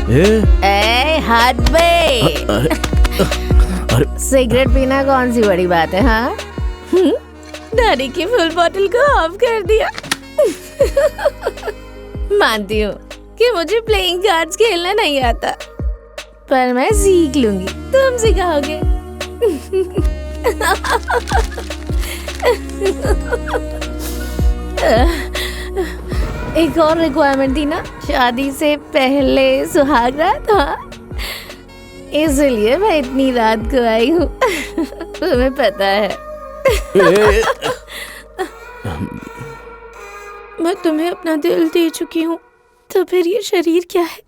ए हाथ बे। सिगरेट पीना कौन सी बड़ी बात है? हाँ, दादी की फुल बोतल को ऑफ कर दिया। मानती हूँ कि मुझे प्लेइंग कार्ड्स खेलना नहीं आता, पर मैं सीख लूंगी, तुम सिखाओगे। एक और रिक्वायरमेंट थी ना, शादी से पहले सुहाग रात। हाँ, इसलिए मैं इतनी रात को आई हूँ। तुम्हें पता है। मैं तुम्हें अपना दिल दे चुकी हूँ, तो फिर ये शरीर क्या है?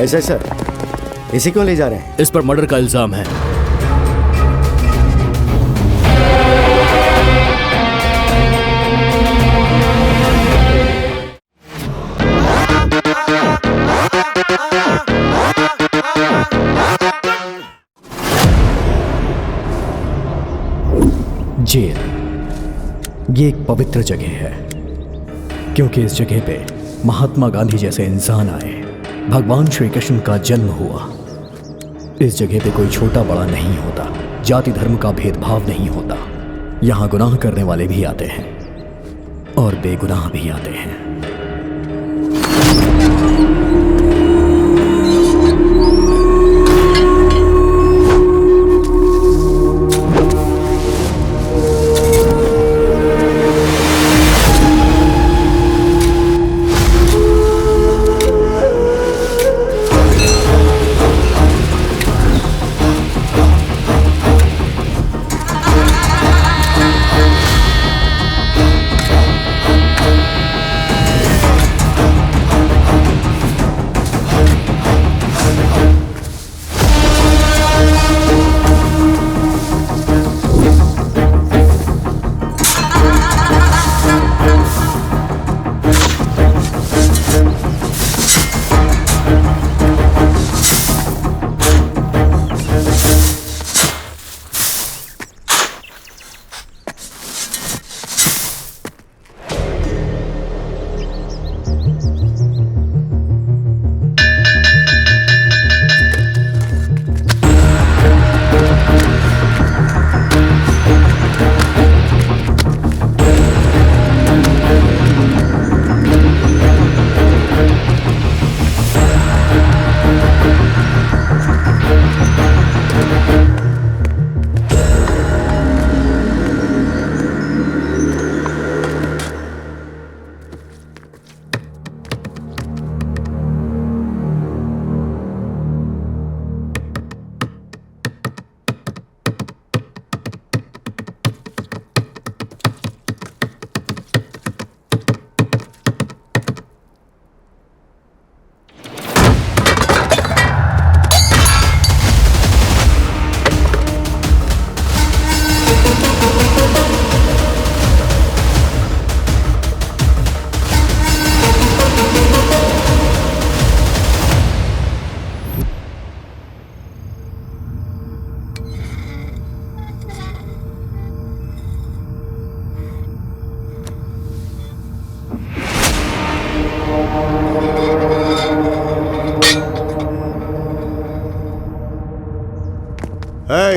ऐसा सर, इसी को ले जा रहे हैं? इस पर मर्डर का इल्जाम है। जेल ये एक पवित्र जगह है, क्योंकि इस जगह पे महात्मा गांधी जैसे इंसान आए, भगवान श्री कृष्ण का जन्म हुआ। इस जगह पे कोई छोटा बड़ा नहीं होता, जाति धर्म का भेदभाव नहीं होता। यहाँ गुनाह करने वाले भी आते हैं और बेगुनाह भी आते हैं।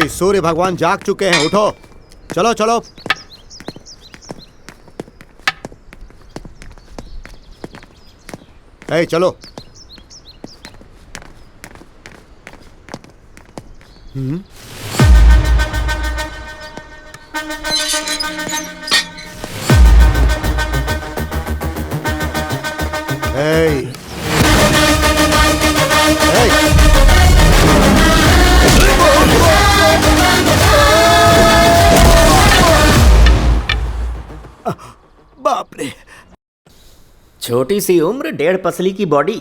सूर्य भगवान जाग चुके हैं, उठो, चलो चलो। चलो। बाप रे, छोटी सी उम्र, 1.5 पसली की बॉडी,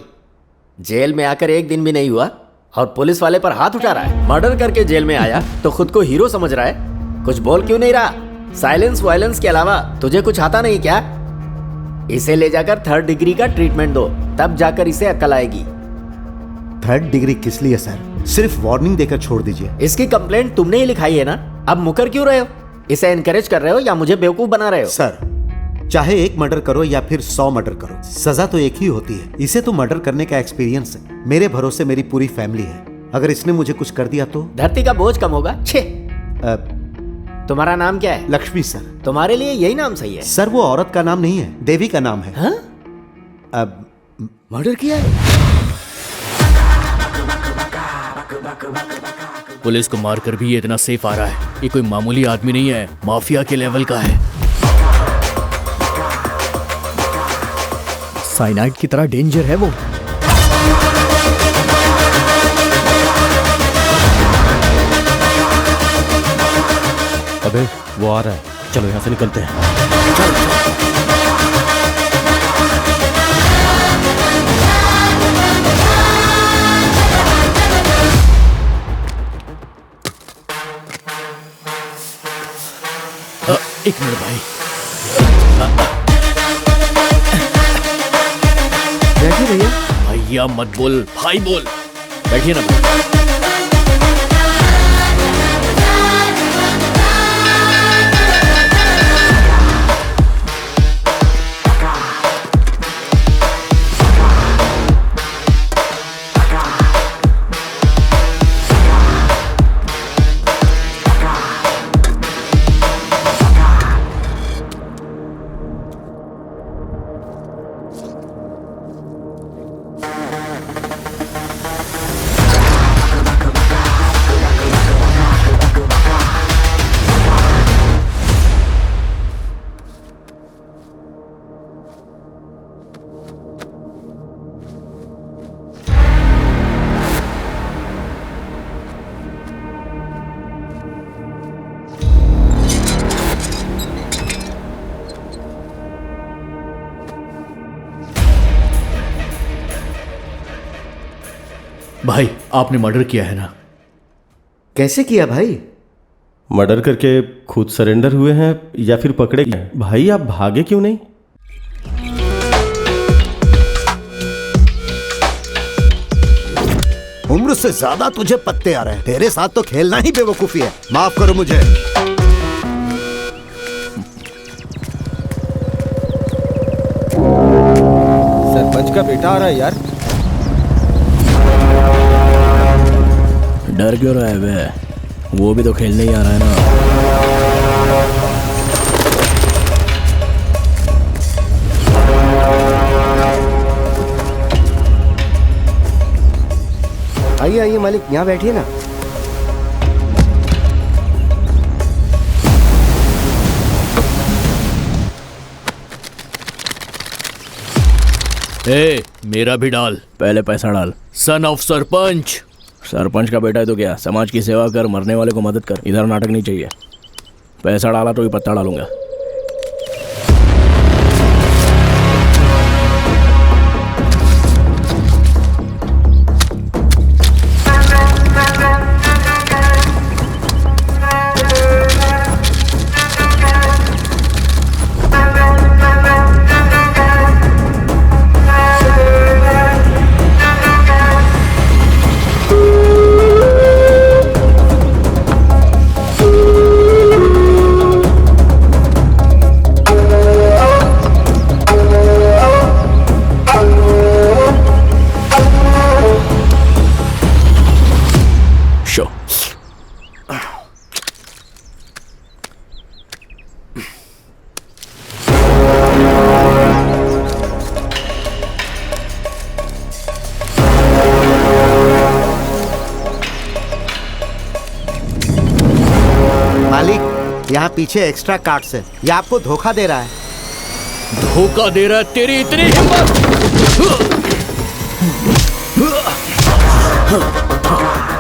जेल में आकर एक दिन भी नहीं हुआ और पुलिस वाले पर हाथ उठा रहा है। मर्डर करके जेल में आया तो खुद को हीरो समझ रहा है। कुछ बोल क्यों नहीं रहा? साइलेंस वायलेंस के अलावा तुझे कुछ आता नहीं क्या? इसे ले जाकर 3rd डिग्री का ट्रीटमेंट दो, तब जाकर इसे अक्ल आएगी। 3rd डिग्री किस लिए सर? सिर्फ वार्निंग देकर छोड़ दीजिए। इसकी कंप्लेंट तुमने ही लिखाई है ना, अब मुकर क्यों रहे हो? इसे एनकरेज कर रहे हो या मुझे बेवकूफ बना रहे हो? सर, चाहे 1 मर्डर करो या फिर 100 मर्डर करो, सजा तो एक ही होती है। इसे तो मर्डर करने का एक्सपीरियंस है। मेरे भरोसे मेरी पूरी फैमिली है। अगर इसने मुझे कुछ कर दिया तो धरती का बोझ कम होगा। छे। तुम्हारा नाम क्या है? लक्ष्मी सर। तुम्हारे लिए यही नाम सही है? सर वो औरत का नाम नहीं है, देवी का नाम है। हाँ? अब मर्डर किया है? पुलिस को मारकर भी ये इतना सेफ आ रहा है। ये कोई मामूली आदमी नहीं है, माफिया के लेवल का है। साइनाइड की तरह डेंजर है वो। अबे वो आ रहा है, चलो यहाँ से निकलते हैं। एक मिनट भाई। बैठिए भैया। भैया मत बोल, भाई बोल। बैठिए ना भाई। भाई आपने मर्डर किया है ना? कैसे किया भाई? मर्डर करके खुद सरेंडर हुए हैं या फिर पकड़े गए? भाई आप भागे क्यों नहीं? उम्र से ज्यादा तुझे पत्ते आ रहे हैं। तेरे साथ तो खेलना ही बेवकूफी है। माफ करो मुझे। सरपंच का बेटा आ रहा है यार। डर क्यों रहा है वे? वो भी तो खेलने ही आ रहा है ना। आइए आइए मालिक, यहाँ बैठिए ना। ए, मेरा भी डाल। पहले पैसा डाल। Son of sarpanch. सरपंच का बेटा है तो क्या, समाज की सेवा कर, मरने वाले को मदद कर। इधर नाटक नहीं चाहिए। पैसा डाला तो भी पत्ता डालूंगा। यहाँ पीछे एक्स्ट्रा कार्ड्स है। ये आपको धोखा दे रहा है। धोखा दे रहा है? तेरी इतनी हिम्मत!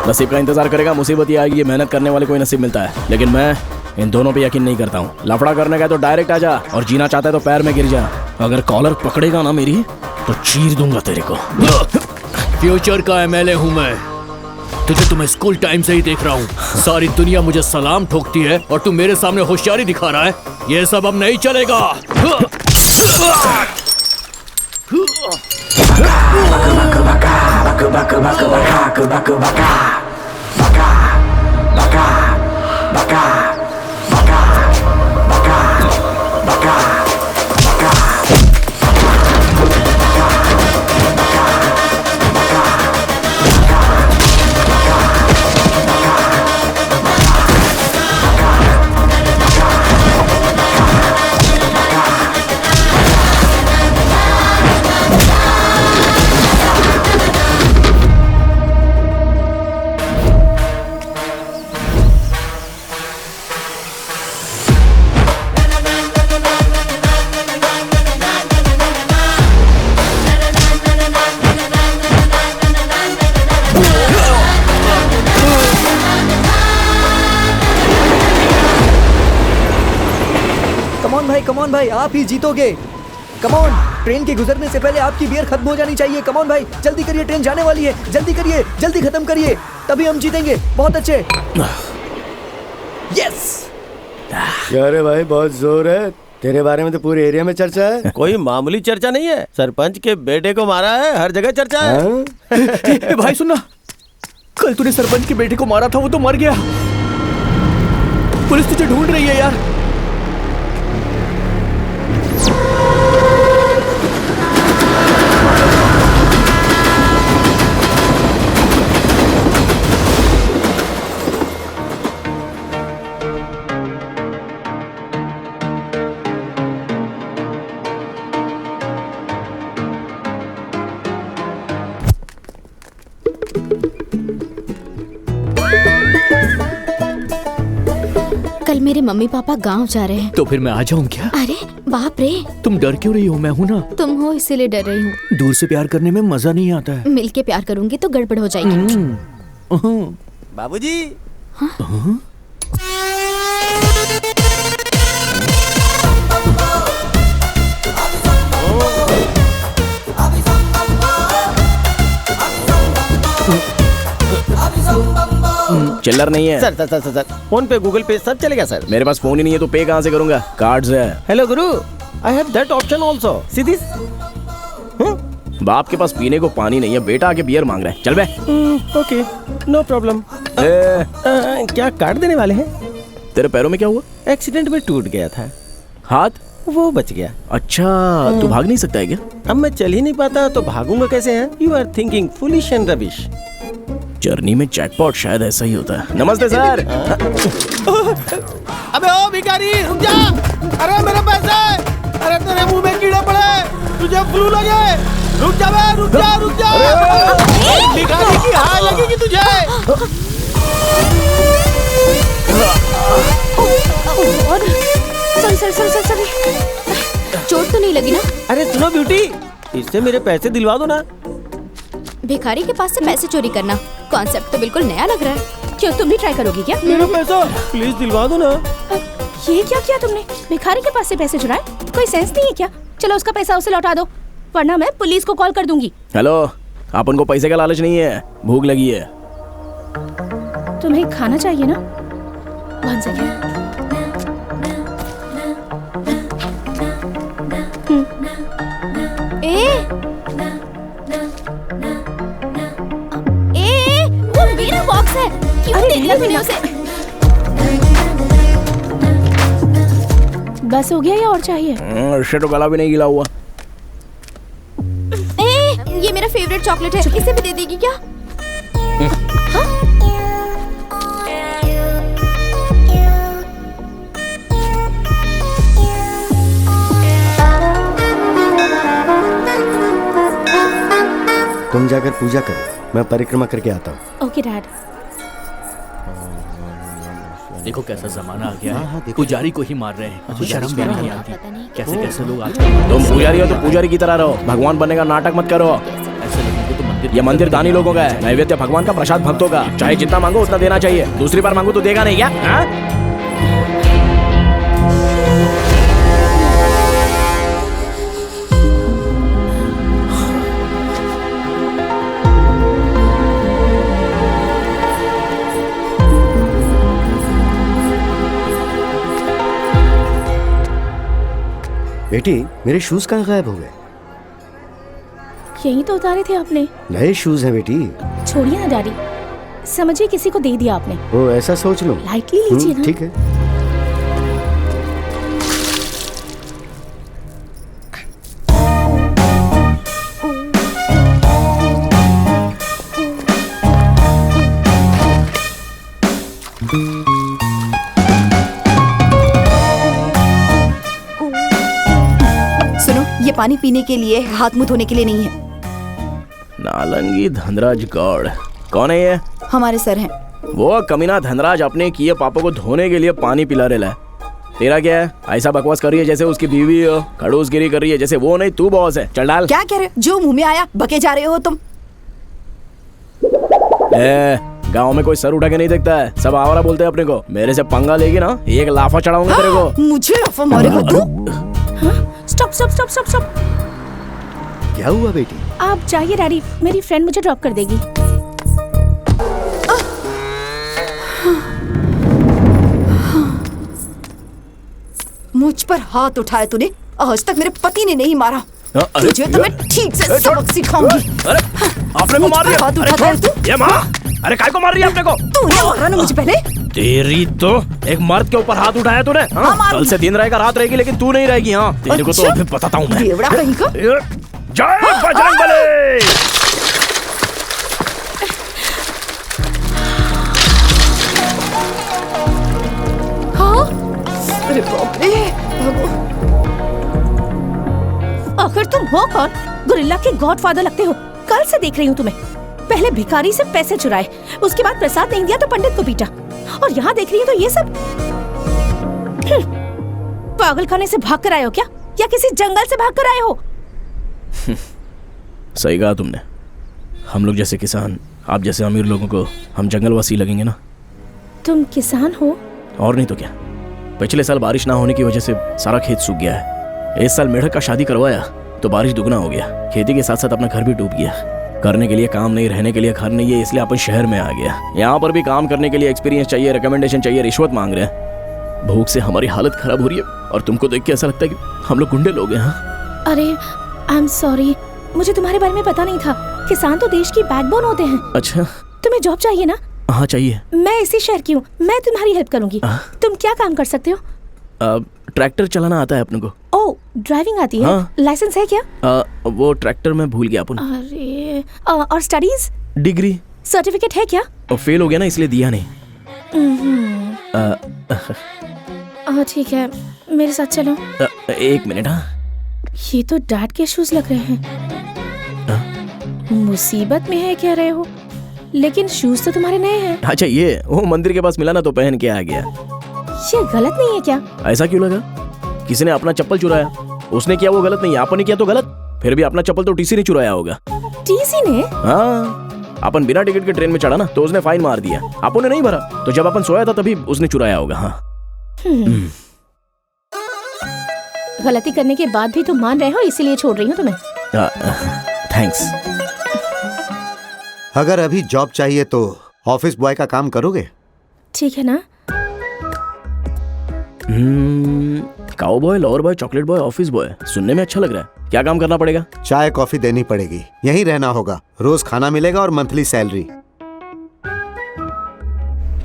नसीब का इंतजार करेगा, मुसीबत ये आएगी। मेहनत करने वाले को ही नसीब मिलता है, लेकिन मैं इन दोनों पे यकीन नहीं करता हूँ। लफड़ा करने का तो डायरेक्ट आ जा, और जीना चाहता है तो पैर में गिर जा। अगर कॉलर पकड़ेगा ना मेरी, तो चीर दूंगा तेरे को। फ्यूचर का एमएलए हूँ मैं। तुझे तो मैं स्कूल टाइम से ही देख रहा हूँ। सारी दुनिया मुझे सलाम ठोकती है और तू मेरे सामने होशियारी दिखा रहा है। ये सब अब नहीं चलेगा। कमॉन भाई, आप ही जीतोगे। कमॉन, ट्रेन के गुजरने से पहले आपकी बियर खत्म हो जानी चाहिए। कमॉन भाई, जल्दी करिए, ट्रेन जाने वाली है। जल्दी करिए, जल्दी खत्म करिए, तभी हम जीतेंगे। बहुत अच्छे। यस। क्या रे भाई, बहुत जोर है। तेरे बारे में तो पूरे एरिया में चर्चा है। कोई मामूली चर्चा नहीं है, सरपंच के बेटे को मारा है, हर जगह चर्चा है। भाई सुनना, कल तूने सरपंच के बेटे को मारा था, वो तो मर गया। पुलिस तुझे ढूंढ रही है यार। कल मेरे मम्मी पापा गांव जा रहे हैं। तो फिर मैं आ जाऊं क्या? अरे बाप रे, तुम डर क्यों रही हो? मैं हूं ना। तुम हो इसीलिए डर रही हूँ। दूर से प्यार करने में मजा नहीं आता है। मिल के प्यार करूंगी तो गड़बड़ हो जाएगी। बाबूजी। चिल्लर नहीं है। सर, फोन पे, गूगल पे सब चलेगा सर। मेरे पास फोन ही नहीं है तो पे कहाँ से करूंगा? कार्ड्स है। Hello Guru, I have that option also. See this. बाप के पास पीने को पानी नहीं है, बेटा आके बियर मांग रहा है। चल बे। Okay, no problem. क्या कार्ड देने वाले हैं? तेरे पैरों में क्या हुआ? एक्सीडेंट में टूट गया था, हाथ वो बच गया। अच्छा, तू भाग नहीं सकता है क्या? अब मैं चल ही नहीं पाता तो भागूंगा कैसे? है you are thinking foolish and rubbish. Journey में जैकपॉट शायद ऐसा ही होता है। नमस्ते सर। अबे ओ भिखारी, रुक जा। अरे मेरे पैसे। अरे तेरे मुंह में कीड़े पड़े, तुझे फ्लू लगे। रुक जा बे, रुक जा, रुक जा। भिखारी की हाय लगेगी तुझे। सॉरी, चोट तो नहीं लगी ना? अरे सुनो ब्यूटी, इससे मेरे पैसे दिलवा दो ना। भिखारी के पास से पैसे चोरी करना, कॉन्सेप्ट तो बिल्कुल नया लग रहा है। क्यों, तुम भी ट्राई करोगी क्या? मेरा पैसा प्लीज दिलवा दो ना। ये क्या किया तुमने? भिखारी के पास से पैसे चुराए? कोई सेंस नहीं है क्या? चलो उसका पैसा उसे लौटा दो, वरना मैं पुलिस को कॉल कर दूंगी। हेलो, आप उनको पैसे का लालच नहीं है, भूख लगी है। तुम्हें खाना चाहिए ना? 1 सेकंड। वो मेरा बॉक्स है, क्यों दे दिया तूने उसे? बस हो गया या और चाहिए? इससे तो गला भी नहीं गिला हुआ। ये मेरा फेवरेट चॉकलेट है, इसे भी दे देगी क्या? तुम जाकर पूजा करो, मैं परिक्रमा करके आता हूँ। Okay dad. देखो कैसा जमाना आ गया हाँ, है, देखो। पुजारी को ही मार रहे हैं। शर्म भी नहीं आती। पता नहीं कैसे कैसे लोग आजकल तुम पुजारी हो तो पुजारी की तरह रहो, भगवान बनने का नाटक मत करो। ऐसे लोगों को तो मंदिर ये मंदिर दानी लोगों का है, नैवेद्य भगवान का, प्रसाद भक्तों का। चाहे जितना मांगो उतना देना चाहिए। दूसरी बार मांगो तो देगा नहीं क्या? हाँ? बेटी मेरे शूज कहाँ गायब हो गए? यही तो उतारे थे आपने। नए शूज हैं बेटी। छोड़िए ना डैडी, समझिए किसी को दे दिया आपने। वो ऐसा सोच लो। लाइटली लीजिए ना। ठीक है। ये पानी पीने के लिए, हाथ मुंह धोने के लिए नहीं है। नालंगी धनराज गौड़ कौन है ये? हमारे सर हैं। वो कमीना धनराज अपने किए पापों को धोने के लिए पानी पिला रहा है। तेरा क्या है? ऐसा बकवास कर रही है जैसे उसकी बीवी हो, खड़ूसगिरी कर रही है जैसे वो नहीं तू बॉस है। चल डाल। क्या कह रहे हो? जो मुंह में आया बके जा रहे हो तुम। गांव में कोई सर उठा के नहीं देखता है, सब आवारा बोलते हैं अपने को। मेरे से पंगा लेगी ना, एक लाफा चढ़ाऊंगा तेरे को। मुझे लाफा मारेगा तू? Stop stop stop stop stop. क्या हुआ बेटी? आप जाइए डैडी, मेरी फ्रेंड मुझे ड्रॉप कर देगी। मुझ पर हाथ उठाया तूने, आज तक मेरे पति ने नहीं मारा। तुझे तो मैं ठीक से सबक सिखाऊंगी। अरे आपने को मार दिया। हाथ उठाता है तू? ये माँ, अरे काय को मार रही है आपने को? तूने मारा ना मुझे पहले। तेरी तो एक मर्द के ऊपर हाथ उठाया तूने। कल से दिन रहेगा रात रहेगी, लेकिन तू नहीं रहेगी। हाँ तेरे को तो अभी बताता हूँ मैं। बेवड़ा कहीं का। जय बजरंगबली। हाँ? अरे बाप रे। आखिर तुम हो कौन? गोरिल्ला के गॉडफादर लगते हो। कल से देख रही हूँ तुम्हें। पहले भिखारी से पैसे चुराए, उसके बाद प्रसाद नहीं दिया तो पंडित को पीटा, और यहाँ देख रही हूँ तो ये सब। पागल खाने से भाग कर आए हो क्या, या किसी जंगल से भाग कर आए हो? सही कहा तुमने। हम लोग जैसे किसान, आप जैसे अमीर लोगों को हम जंगलवासी लगेंगे ना। तुम किसान हो? और नहीं तो क्या। पिछले साल बारिश ना होने की वजह से सारा खेत सूख गया है। इस साल मेढक का शादी करवाया तो बारिश दुगना हो गया। खेती के साथ साथ अपना घर भी डूब गया। करने के लिए काम नहीं, रहने के लिए घर नहीं है, इसलिए अपन शहर में आ गया। यहाँ पर भी काम करने के लिए एक्सपीरियंस चाहिए, रिकमेंडेशन चाहिए, रिश्वत मांग रहे हैं। भूख से हमारी हालत खराब हो रही है, और तुमको देख के ऐसा लगता है कि हम लोग गुंडे लोग हैं। हाँ? अरे आई एम सॉरी, मुझे तुम्हारे बारे में पता नहीं था। किसान तो देश की बैकबोन होते हैं। अच्छा, तुम्हें जॉब चाहिए ना? हाँ चाहिए। मैं इसी शहर की हूँ, मैं तुम्हारी हेल्प करूंगी। तुम क्या काम कर सकते हो? ट्रैक्टर चलाना आता है अपने को। ओह, ड्राइविंग आती है? हाँ। लाइसेंस है क्या? वो ट्रैक्टर में भूल गया अपन। अरे और स्टडीज? डिग्री। सर्टिफिकेट है क्या? फेल हो गया ना, इसलिए दिया नहीं। ठीक है, मेरे साथ चलो। एक मिनट। हाँ, ये तो डैड के शूज लग रहे हैं। मुसीबत में है कह रहे हो, लेकिन शूज तो तुम्हारे नए हैं। अच्छा, ये वो मंदिर के पास मिला ना तो पहन के आ गया। ये गलत नहीं है क्या? ऐसा क्यों लगा? किसी ने अपना चप्पल चुराया, उसने किया वो गलत नहीं, अपन ने किया तो गलत। फिर भी अपना चप्पल तो टीसी ने चुराया होगा। टीसी ने? हाँ, अपन बिना टिकट के ट्रेन में चढ़ा ना तो उसने फाइन मार दिया, अपन ने नहीं भरा, तो जब अपन सोया था तभी उसने चुराया होगा। हाँ। गलती करने के बाद भी तुम मान रहे हो, इसीलिए छोड़ रही हूँ तुम्हें। थैंक्स। अगर अभी जॉब चाहिए तो ऑफिस बॉय का काम करोगे? ठीक है ना? Cow boy, lower boy, chocolate boy, office boy, सुनने में अच्छा लग रहा है। क्या काम करना पड़ेगा? चाय कॉफी देनी पड़ेगी, यहीं रहना होगा, रोज खाना मिलेगा और मंथली सैलरी।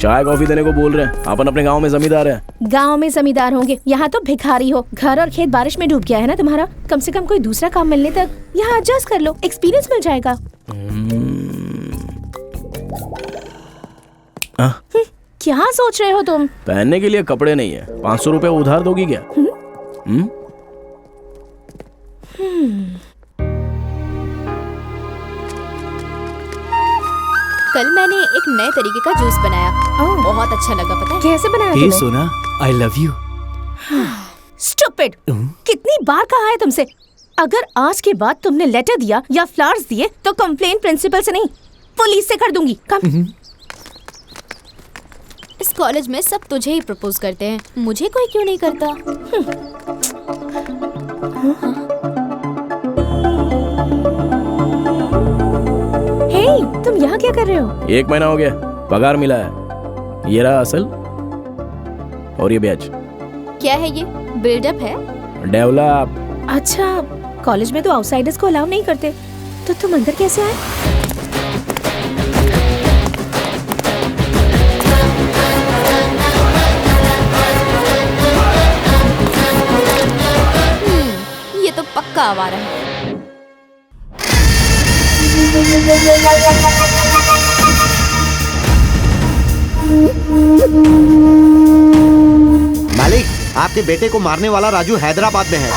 चाय कॉफी देने को बोल रहे हैं, अपन अपने गांव में जमींदार है। गांव में जमींदार होंगे, यहाँ तो भिखारी हो। घर और खेत बारिश में डूब गया है ना तुम्हारा। कम से कम कोई दूसरा काम मिलने तक यहाँ एडजस्ट कर लो, एक्सपीरियंस मिल जाएगा। क्या सोच रहे हो तुम? पहनने के लिए कपड़े नहीं है, 500 रुपए उधार दोगी क्या? कल मैंने एक नए तरीके का जूस बनाया, बहुत अच्छा लगा। पता है कैसे बनाया हे तुमने? सोना, आई लव यू। स्टूपिड, कितनी बार कहा है तुमसे, अगर आज के बाद तुमने लेटर दिया या फ्लावर्स दिए तो कंप्लेन प्रिंसिपल से नहीं, पुलिस से कर दूंगी। कम। इस कॉलेज में सब तुझे ही प्रपोज करते हैं, मुझे कोई क्यों नहीं करता? हे, तुम यहाँ क्या कर रहे हो? 1 महीना हो गया, पगार मिला है। ये रहा असल और ये ब्याज। क्या है ये? बिल्डअप है? डेवलप। अच्छा, कॉलेज में तो आउटसाइडर्स को अलाउ नहीं करते, तो तुम अंदर कैसे आए? ये तो पक्का आवारा है। मालिक, आपके बेटे को मारने वाला राजू हैदराबाद में है।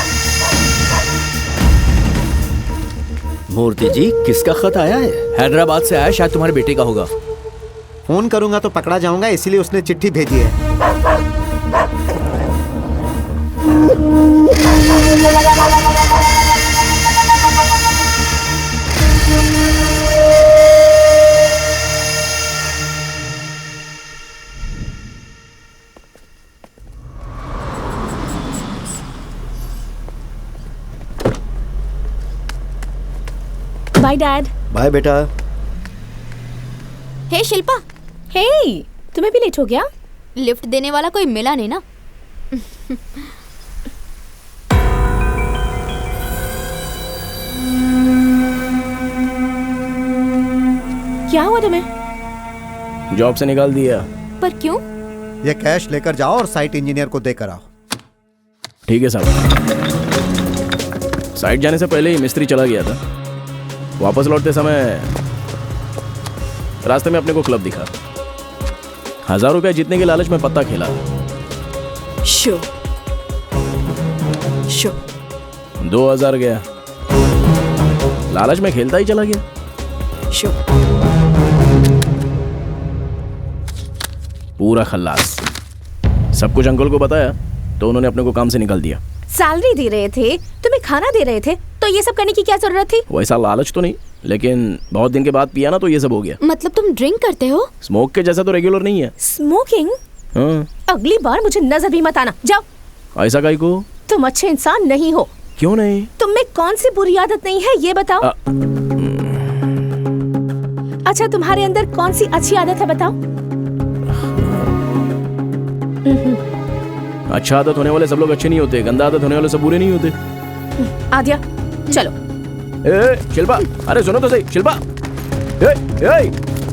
मूर्ति जी, किसका खत आया है? हैदराबाद से आया, शायद तुम्हारे बेटे का होगा। फोन करूंगा तो पकड़ा जाऊंगा, इसीलिए उसने चिट्ठी भेजी है। Bye dad. बाय बेटा। हे शिल्पा, हे, तुम्हें भी लेट हो गया? लिफ्ट देने वाला कोई मिला नहीं ना? क्या हुआ तुम्हें? जॉब से निकाल दिया। पर क्यों? ये कैश लेकर जाओ और साइट इंजीनियर को देकर आओ। ठीक है साहब। साइट जाने से पहले ही मिस्त्री चला गया था। वापस लौटते समय रास्ते में अपने को क्लब दिखा। 1000 रुपया जीतने के लालच में पत्ता खेला। शो 2000 गया। लालच में खेलता ही चला गया। शो पूरा खल्लास। सब कुछ अंकल को बताया तो उन्होंने अपने को काम से निकाल दिया। सैलरी दे रहे थे, तुम्हें खाना दे रहे थे, तो ये सब करने की क्या जरूरत थी? वैसा लालच तो नहीं, लेकिन बहुत दिन के बाद पिया ना तो ये सब हो गया। मतलब तुम ड्रिंक करते हो? स्मोक के जैसा तो रेगुलर नहीं है। स्मोकिंग? हाँ। अगली बार मुझे नजर भी मत आना, जाओ। ऐसा काहे को? तुम अच्छे इंसान नहीं हो। क्यों नहीं? तुम में कौन सी बुरी आदत नहीं है ये बताओ। अच्छा, तुम्हारे अंदर कौन सी अच्छी आदत है बताओ। अच्छा आदत होने वाले सब लोग अच्छे नहीं होते, गंदा आदत होने वाले सब बुरे नहीं होते। आद्या, चलो। शिल्पा, अरे सुनो तो सही। शिल्पा,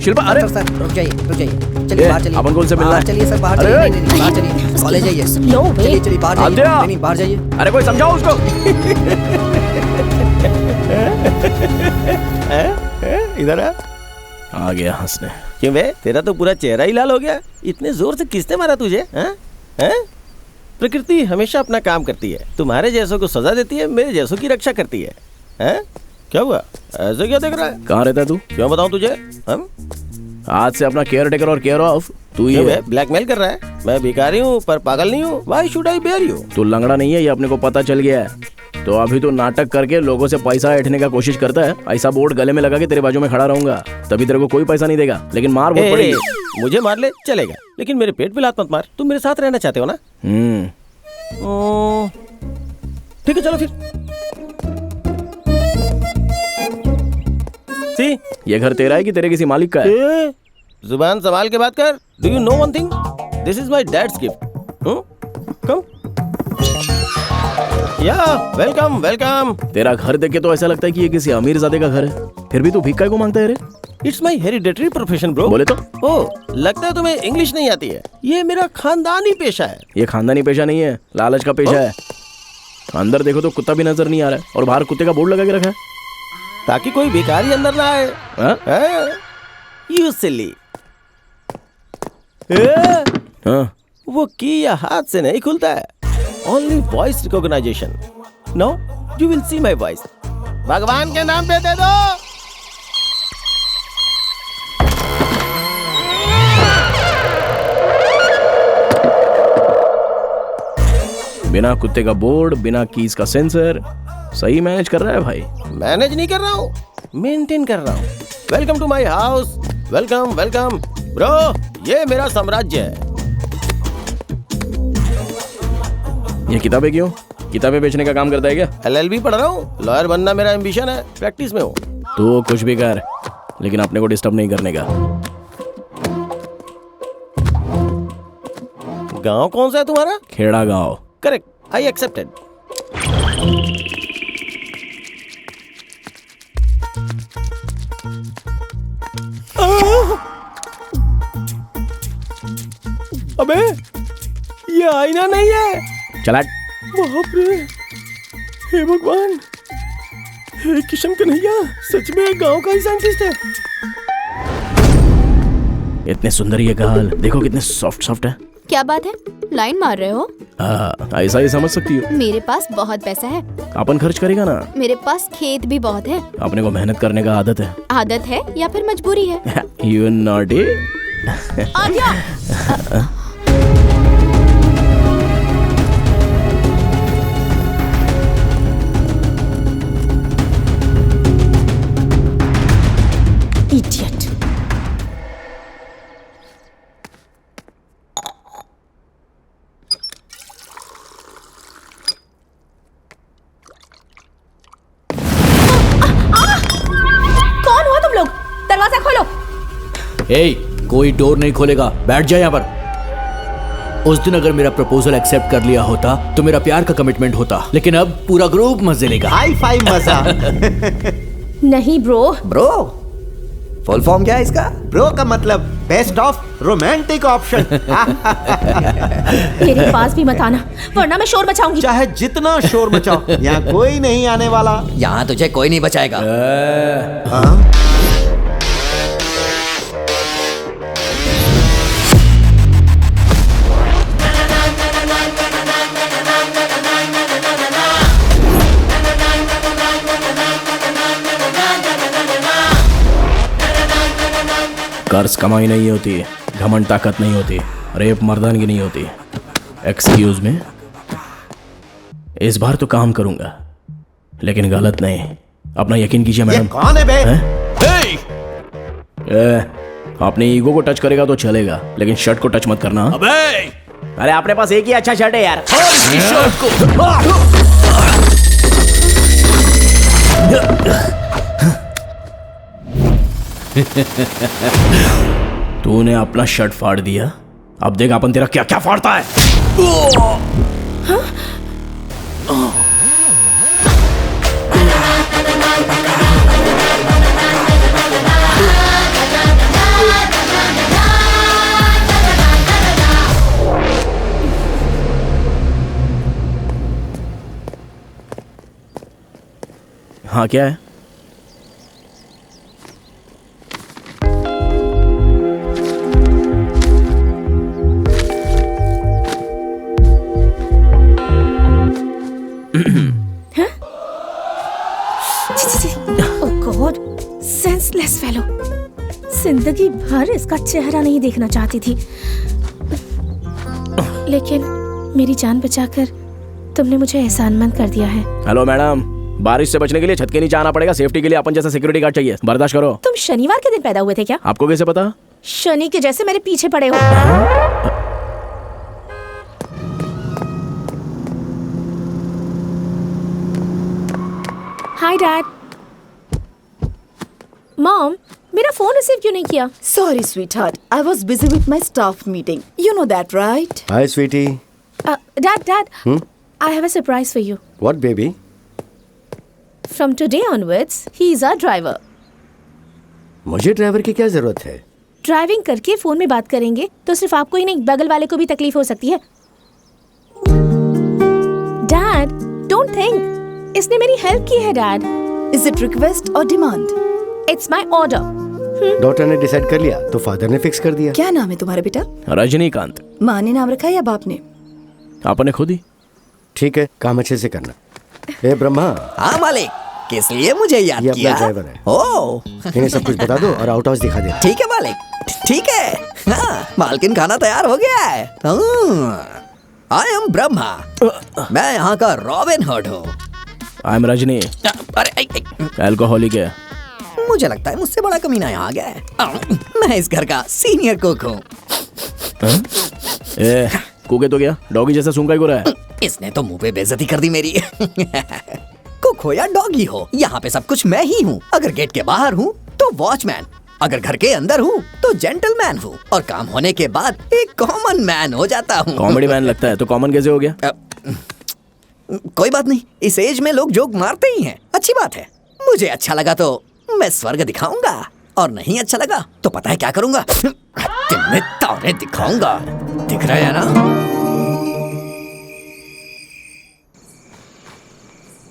शिल्पा, अरे सर रुक जाइए चलिए बाहर चलिए। अपन कौन से मिलना है? चलिए सर बाहर चलिए। नहीं बाहर चलिए, कॉलेज जाइए। चलिए बाहर जाइए। नहीं बाहर जाइए। अरे कोई समझाओ उसको। इधर आ गया हंसने। क्यों बे, तेरा तो पूरा चेहरा ही लाल हो गया। इतने जोर से किसने मारा तुझे? हैं? प्रकृति हमेशा अपना काम करती है। तुम्हारे जैसों को सजा देती है, मेरे जैसों की रक्षा करती है। हैं? क्या हुआ? ऐसे क्या देख रहा है? कहाँ रहता है तू? क्यों बताऊं तुझे? हम? आज से अपना केयर टेकर और केयर ऑफ तू ही है। ब्लैकमेल कर रहा है? मैं भिखारी हूँ पर पागल नहीं हूँ। Why should I bear you? तू लंगड़ा नहीं है, ये अपने को पता चल गया है। तो अभी तो नाटक करके लोगों से पैसा ऐंठने का कोशिश करता है। ऐसा बोर्ड गले में लगा के तेरे बाजू में खड़ा रहूंगा, तभी तेरे को कोई पैसा नहीं देगा, लेकिन मार बहुत पड़ेगी। मुझे मार ले चलेगा, लेकिन मेरे पेट पे लात मत मार। तुम मेरे साथ रहना चाहते हो ना? ठीक है चलो फिर। सी, ये घर तेरा है कि तेरे किसी मालिक का है? जुबान संभाल के बात कर। Do you know one thing? This is my dad's gift. Come. Yeah welcome welcome. तेरा घर देख के तो ऐसा लगता है कि ये किसी अमीरजादे का घर है, फिर भी तू भिक्का को मांगता है रे? It's my hereditary profession bro. बोले तो? ओह, लगता है तुम्हें इंग्लिश नहीं आती है। ये मेरा खानदानी पेशा है। ये खानदानी पेशा नहीं है, लालच का पेशा है। अंदर देखो तो कुत्ता भी नजर नहीं आ रहा है, और बाहर कुत्ते का बोर्ड लगा के रखा है ताकि कोई भिखारी अंदर ना आए। You silly. वो की या हाथ से नहीं खुलता है, only voice recognition. No, you will see my voice. भगवान के नाम पे दे दो। बिना कुत्ते का बोर्ड, बिना कीज का सेंसर। सही मैनेज कर रहा है भाई। मैनेज नहीं कर रहा हूँ, मेंटेन कर रहा हूँ। Welcome to my house. Welcome welcome bro, ये मेरा साम्राज्य है। ये किताबें क्यों? किताबें बेचने का काम करता है क्या? LLB पढ़ रहा हूँ। लॉयर बनना मेरा एम्बिशन है, प्रैक्टिस में हूँ। तो कुछ भी कर, लेकिन अपने को डिस्टर्ब नहीं करने का। गांव कौन सा है तुम्हारा? खेड़ा गांव। Correct, I accepted. अबे ये आईना नहीं है। चला। बाप रे, हे भगवान, हे किशन कन्हैया, सच में गांव का ही साइंटिस्ट है। इतने सुंदर ये गाल, देखो कितने सॉफ्ट सॉफ्ट है। क्या बात है, लाइन मार रहे हो? ऐसा ही समझ सकती हो। मेरे पास बहुत पैसा है। अपन खर्च करेगा ना। मेरे पास खेत भी बहुत है। अपने को मेहनत करने का आदत है। आदत है या फिर मजबूरी है? You naughty. आ गया। Idiot. कौन हो तुम लोग? दरवाजा खोलो। कोई डोर नहीं खोलेगा, बैठ जा यहाँ पर। उस दिन अगर मेरा प्रपोजल एक्सेप्ट कर लिया होता तो मेरा प्यार का कमिटमेंट होता, लेकिन अब पूरा ग्रुप मजे लेगा। हाई फाइव मजा। नहीं ब्रो। ब्रो फुल फॉर्म क्या है इसका? ब्रो का मतलब बेस्ट ऑफ रोमांटिक ऑप्शन। मेरे पास भी मत आना, वरना मैं शोर मचाऊंगी। चाहे जितना शोर मचाओ, यहाँ कोई नहीं आने वाला। यहाँ तुझे कोई नहीं बचाएगा। कर्ज कमाई नहीं होती, घमंड ताकत नहीं होती, रेप मर्दानगी नहीं होती। एक्सक्यूज में, इस बार तो काम करूंगा, लेकिन गलत नहीं। अपना यकीन कीजिए मैडम। कौन है बे? अपने ईगो को टच करेगा तो चलेगा, लेकिन शर्ट को टच मत करना। अरे अपने पास एक ही अच्छा शर्ट है यार। तूने अपना शर्ट फाड़ दिया, अब देख अपन तेरा क्या क्या फाड़ता है। हाँ क्या है? Senseless fellow. जिंदगी भर इसका चेहरा नहीं देखना चाहती थी, लेकिन मेरी जान बचाकर तुमने मुझे एहसानमंद कर दिया है। हेलो मैडम, बारिश से बचने के लिए छत के नीचे आना पड़ेगा। सेफ्टी के लिए अपन जैसा सिक्योरिटी गार्ड चाहिए, बर्दाश्त करो। तुम शनिवार के दिन पैदा हुए थे क्या? आपको कैसे पता? शनि के जैसे मेरे पीछे पड़े हो। Hi dad. मॉम, मेरा फोन रिसीव क्यों नहीं किया? Sorry, sweetheart. I was busy with my staff meeting. You know that, right? Hi, sweetie. Dad, I have a surprise for you. What, baby? From today onwards, he is our driver. मुझे driver की क्या जरूरत है? Driving करके phone में बात करेंगे तो सिर्फ आपको ही नहीं, बगल वाले को भी तकलीफ हो सकती है। Dad, don't think. इसने मेरी हेल्प की है, Dad. Is it request or demand? It's my order. Doctor ने डिसाइड कर लिया तो फादर ने फिक्स कर दिया। क्या नाम है तुम्हारे बेटा? रजनीकांत। माँ ने नाम रखा या बाप ने? आपने खुद ही। ठीक है, काम अच्छे से करना। ए ब्रह्मा। हाँ मालिक, किस लिए मुझे याद ये किया? अपना ड्राइवर है। ओह, इन्हें सब कुछ बता दो और आउट हाउस दिखा दे। ठीक है मालिक, ठीक है। हाँ, मालकिन खाना तैयार हो गया है। आई एम ब्रह्मा, मैं यहाँ का रॉबिन हुड हूँ। I am Rajni. अरे अल्कोहलिक है। मुझे लगता है मुझसे बड़ा कमीना यहाँ आ गया है। मैं इस घर का सीनियर कुक हूँ। कुक है तो क्या, डॉगी जैसा सूंघा ही को रहा है। इसने तो मुंह पे बेइज्जती कर दी मेरी। कुक हो या डॉगी हो, यहाँ पे सब कुछ मैं ही हूँ। अगर गेट के बाहर हूँ तो वॉचमैन, अगर घर के अंदर हूँ तो जेंटलमैन हूँ, और काम होने के बाद एक कॉमन मैन हो जाता हूँ। कॉमेडी मैन लगता है तो कॉमन कैसे हो गया? कोई बात नहीं, इस एज में लोग जोक मारते ही हैं, अच्छी बात है। मुझे अच्छा लगा तो मैं स्वर्ग दिखाऊंगा, और नहीं अच्छा लगा तो पता है क्या करूंगा? दिन में तारे तुम्हें दिखाऊंगा, दिख रहा है ना?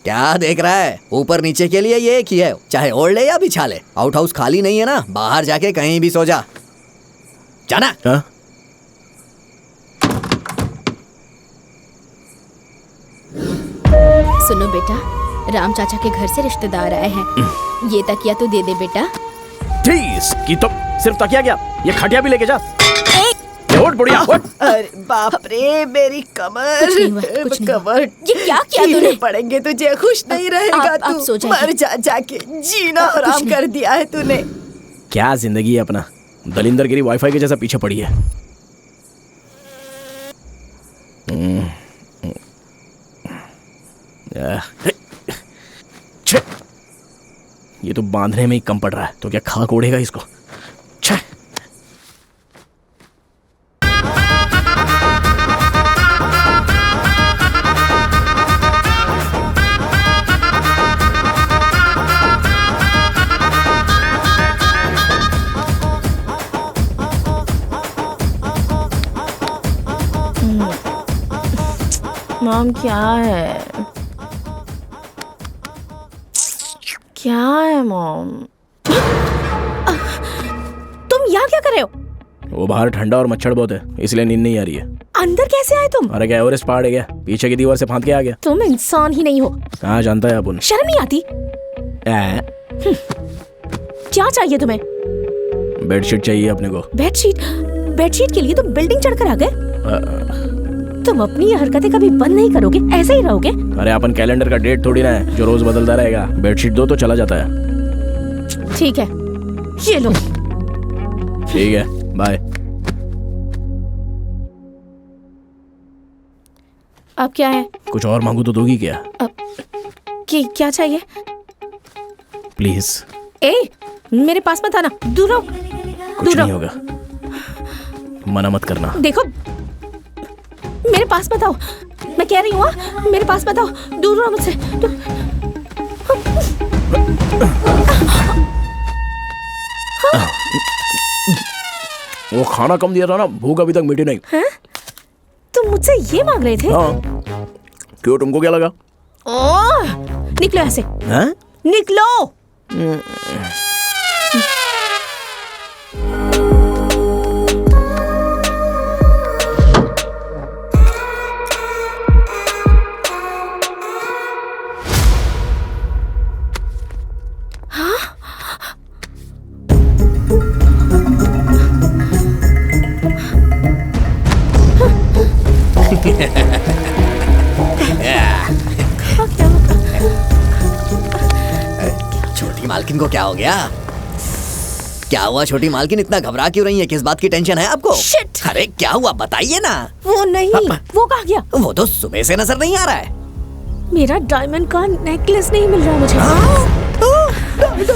क्या देख रहा है? ऊपर नीचे के लिए ये एक ही है, चाहे ओढ़ ले या बिछा ले। आउट हाउस खाली नहीं है ना, बाहर जाके कहीं भी सो जा। जाना। हाँ? सुनो बेटा, राम चाचा के घर से रिश्तेदार आए हैं। ये तकिया तो दे दे बेटा। ठीक की तो सिर्फ तकिया क्या, ये खटिया भी लेके जा। उठ बुढ़िया उठ। अरे बाप रे, मेरी कमर। कुछ नहीं हुआ, कुछ नहीं हुआ। कमर। ये क्या किया तूने? पड़ेंगे तुझे, खुश नहीं रहेगा आप तू। सो जाइए। मर जा जाके, जीना हराम कर दिया है तूने। क्या जिंदगी है अपना, दलिंदर गिरी वाईफाई के जैसा पीछे पड़ी है। ये तो बांधने में ही कम पड़ रहा है, तो क्या खाक ओढ़ेगा इसको। छे। मॉम क्या है, क्या है मॉम? तुम यहाँ क्या कर रहे हो? वो बाहर ठंडा और मच्छर बहुत है, इसलिए नींद नहीं आ रही है। अंदर कैसे आए तुम? अरे क्या एवरेस्ट पहाड़ है क्या, पीछे की दीवार से फांद के आ गया। तुम इंसान ही नहीं हो। कहाँ जानता है अपन। शर्म नहीं आती? क्या चाहिए तुम्हें? बेडशीट चाहिए अपने को। बेडशीट? बेडशीट के लिए तुम बिल्डिंग चढ़कर आ गए? तुम अपनी ये हरकतें कभी बंद नहीं करोगे, ऐसे ही रहोगे? अरे अपन कैलेंडर का डेट थोड़ी ना है जो रोज बदलता रहेगा। बेडशीट दो तो चला जाता है। ठीक है, ये लो। ठीक है, बाय। अब क्या है? कुछ और मांगू तो दोगी क्या? क्या चाहिए? प्लीज। ए, मेरे पास मत आना, दूर रहो। कुछ नहीं होगा, मना मत करना। देखो, मेरे पास मत आओ, मैं कह रही हूँ, मेरे पास मत आओ, दूर रहो मुझसे। वो खाना कम दिया था ना, भूख अभी तक मिटी नहीं। हैं? तुम मुझसे ये मांग रहे थे? हाँ। क्यों, तुमको क्या लगा? निकलो यहाँ से। हैं? निकलो। छोटी मालकिन को क्या हो गया? क्या हुआ छोटी मालकिन, इतना घबरा क्यों रही है? किस बात की टेंशन है आपको? Shit! अरे क्या हुआ बताइए ना। वो नहीं, वो कहाँ गया? वो तो सुबह से नजर नहीं आ रहा है। मेरा डायमंड का नेकलेस नहीं मिल रहा मुझे।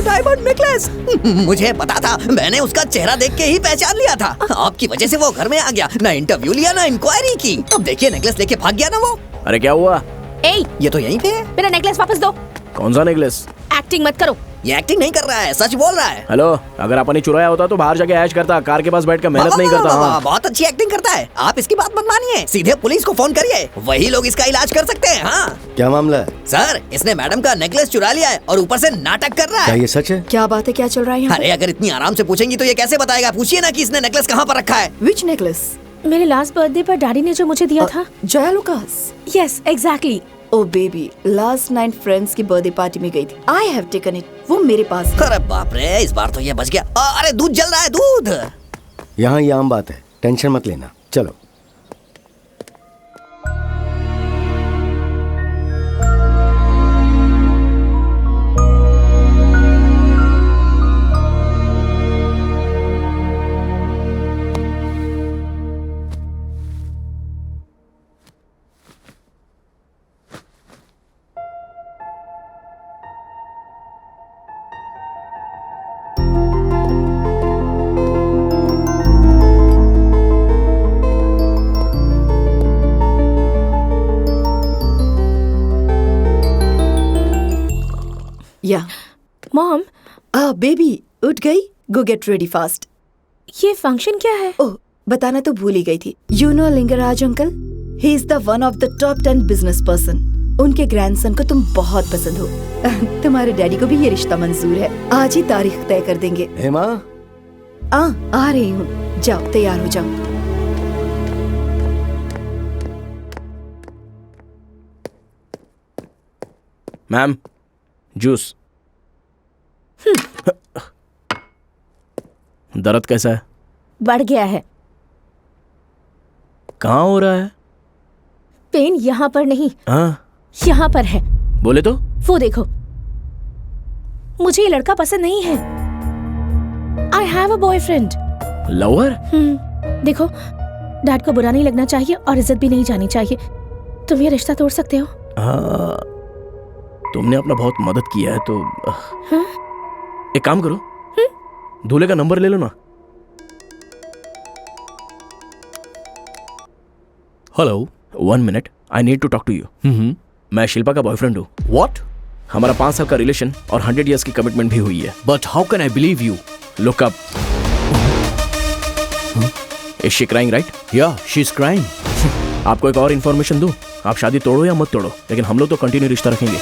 Diamond necklace? मुझे पता था, मैंने उसका चेहरा देख के ही पहचान लिया था। आपकी वजह से वो घर में आ गया, ना इंटरव्यू लिया ना इंक्वायरी की। अब देखिए नेकलेस लेके भाग गया ना वो। अरे क्या हुआ? ये तो यहीं पे है। मेरा नेकलेस वापस दो। कौन सा नेकलेस? एक्टिंग मत करो। ये एक्टिंग नहीं कर रहा है, सच बोल रहा है। हेलो, अगर अपन ही चुराया होता तो बाहर जाके ऐश करता, कार के पास बैठकर मेहनत नहीं करता। हाँ। बहुत अच्छी एक्टिंग करता है, आप इसकी बात मत मानिए, सीधे पुलिस को फोन करिए, वही लोग इसका इलाज कर सकते हैं। हाँ क्या मामला है? सर, इसने मैडम का नेकलेस चुरा लिया है और ऊपर से नाटक कर रहा है। क्या ये सच है? क्या बात है, क्या चल रहा है यहाँ? अरे अगर इतनी आराम से पूछेंगी तो ये कैसे बताएगा? पूछिए ना कि इसने नेकलेस कहाँ पर रखा है। Which necklace? मेरे लास्ट बर्थडे पर डैडी ने जो मुझे दिया था। Jaya Lucas? Yes, exactly. Oh baby, last night friends की बर्थडे पार्टी में गई थी। आई हैव टेकन इट, वो मेरे पास है। अरे बाप रे, इस बार तो ये बच गया। अरे दूध जल रहा है, दूध। यहाँ ये आम बात है, टेंशन मत लेना, चलो। या मॉम, बेबी उठ गई? गो गेट रेडी फास्ट। ये फंक्शन क्या है? ओह, बताना तो भूल ही गई थी। You know Lingaraj uncle, he is the one of the top 10 business person. उनके ग्रैंडसन को तुम बहुत पसंद हो। तुम्हारे डैडी को भी ये रिश्ता मंजूर है। आज ही तारीख तय कर देंगे। हेमा, आ रही हूँ, जाओ तैयार हो जाओ। Ma'am, juice. दर्द कैसा है? बढ़ गया है। कहाँ हो रहा है? पेन यहाँ पर नहीं, हाँ, यहाँ पर है। बोले तो? वो देखो, मुझे ये लड़का पसंद नहीं है। I have a boyfriend. Lover? देखो, डैड को बुरा नहीं लगना चाहिए और इज्जत भी नहीं जानी चाहिए। तुम ये रिश्ता तोड़ सकते हो। हाँ, तुमने अपना बहुत मदद किया है तो हाँ? एक काम करो, दूल्हे का नंबर ले लो ना। Hello, 1 minute, I need to talk to you. मैं शिल्पा का बॉयफ्रेंड हूँ। व्हाट? हमारा 5 साल का रिलेशन और 100 इयर्स की कमिटमेंट भी हुई है। But how can I believe you? Look up. Is she crying, right? या, शी इज क्राइंग। आपको एक और इन्फॉर्मेशन दूं, आप शादी तोड़ो या मत तोड़ो, लेकिन हम लोग तो कंटिन्यू रिश्ता रखेंगे।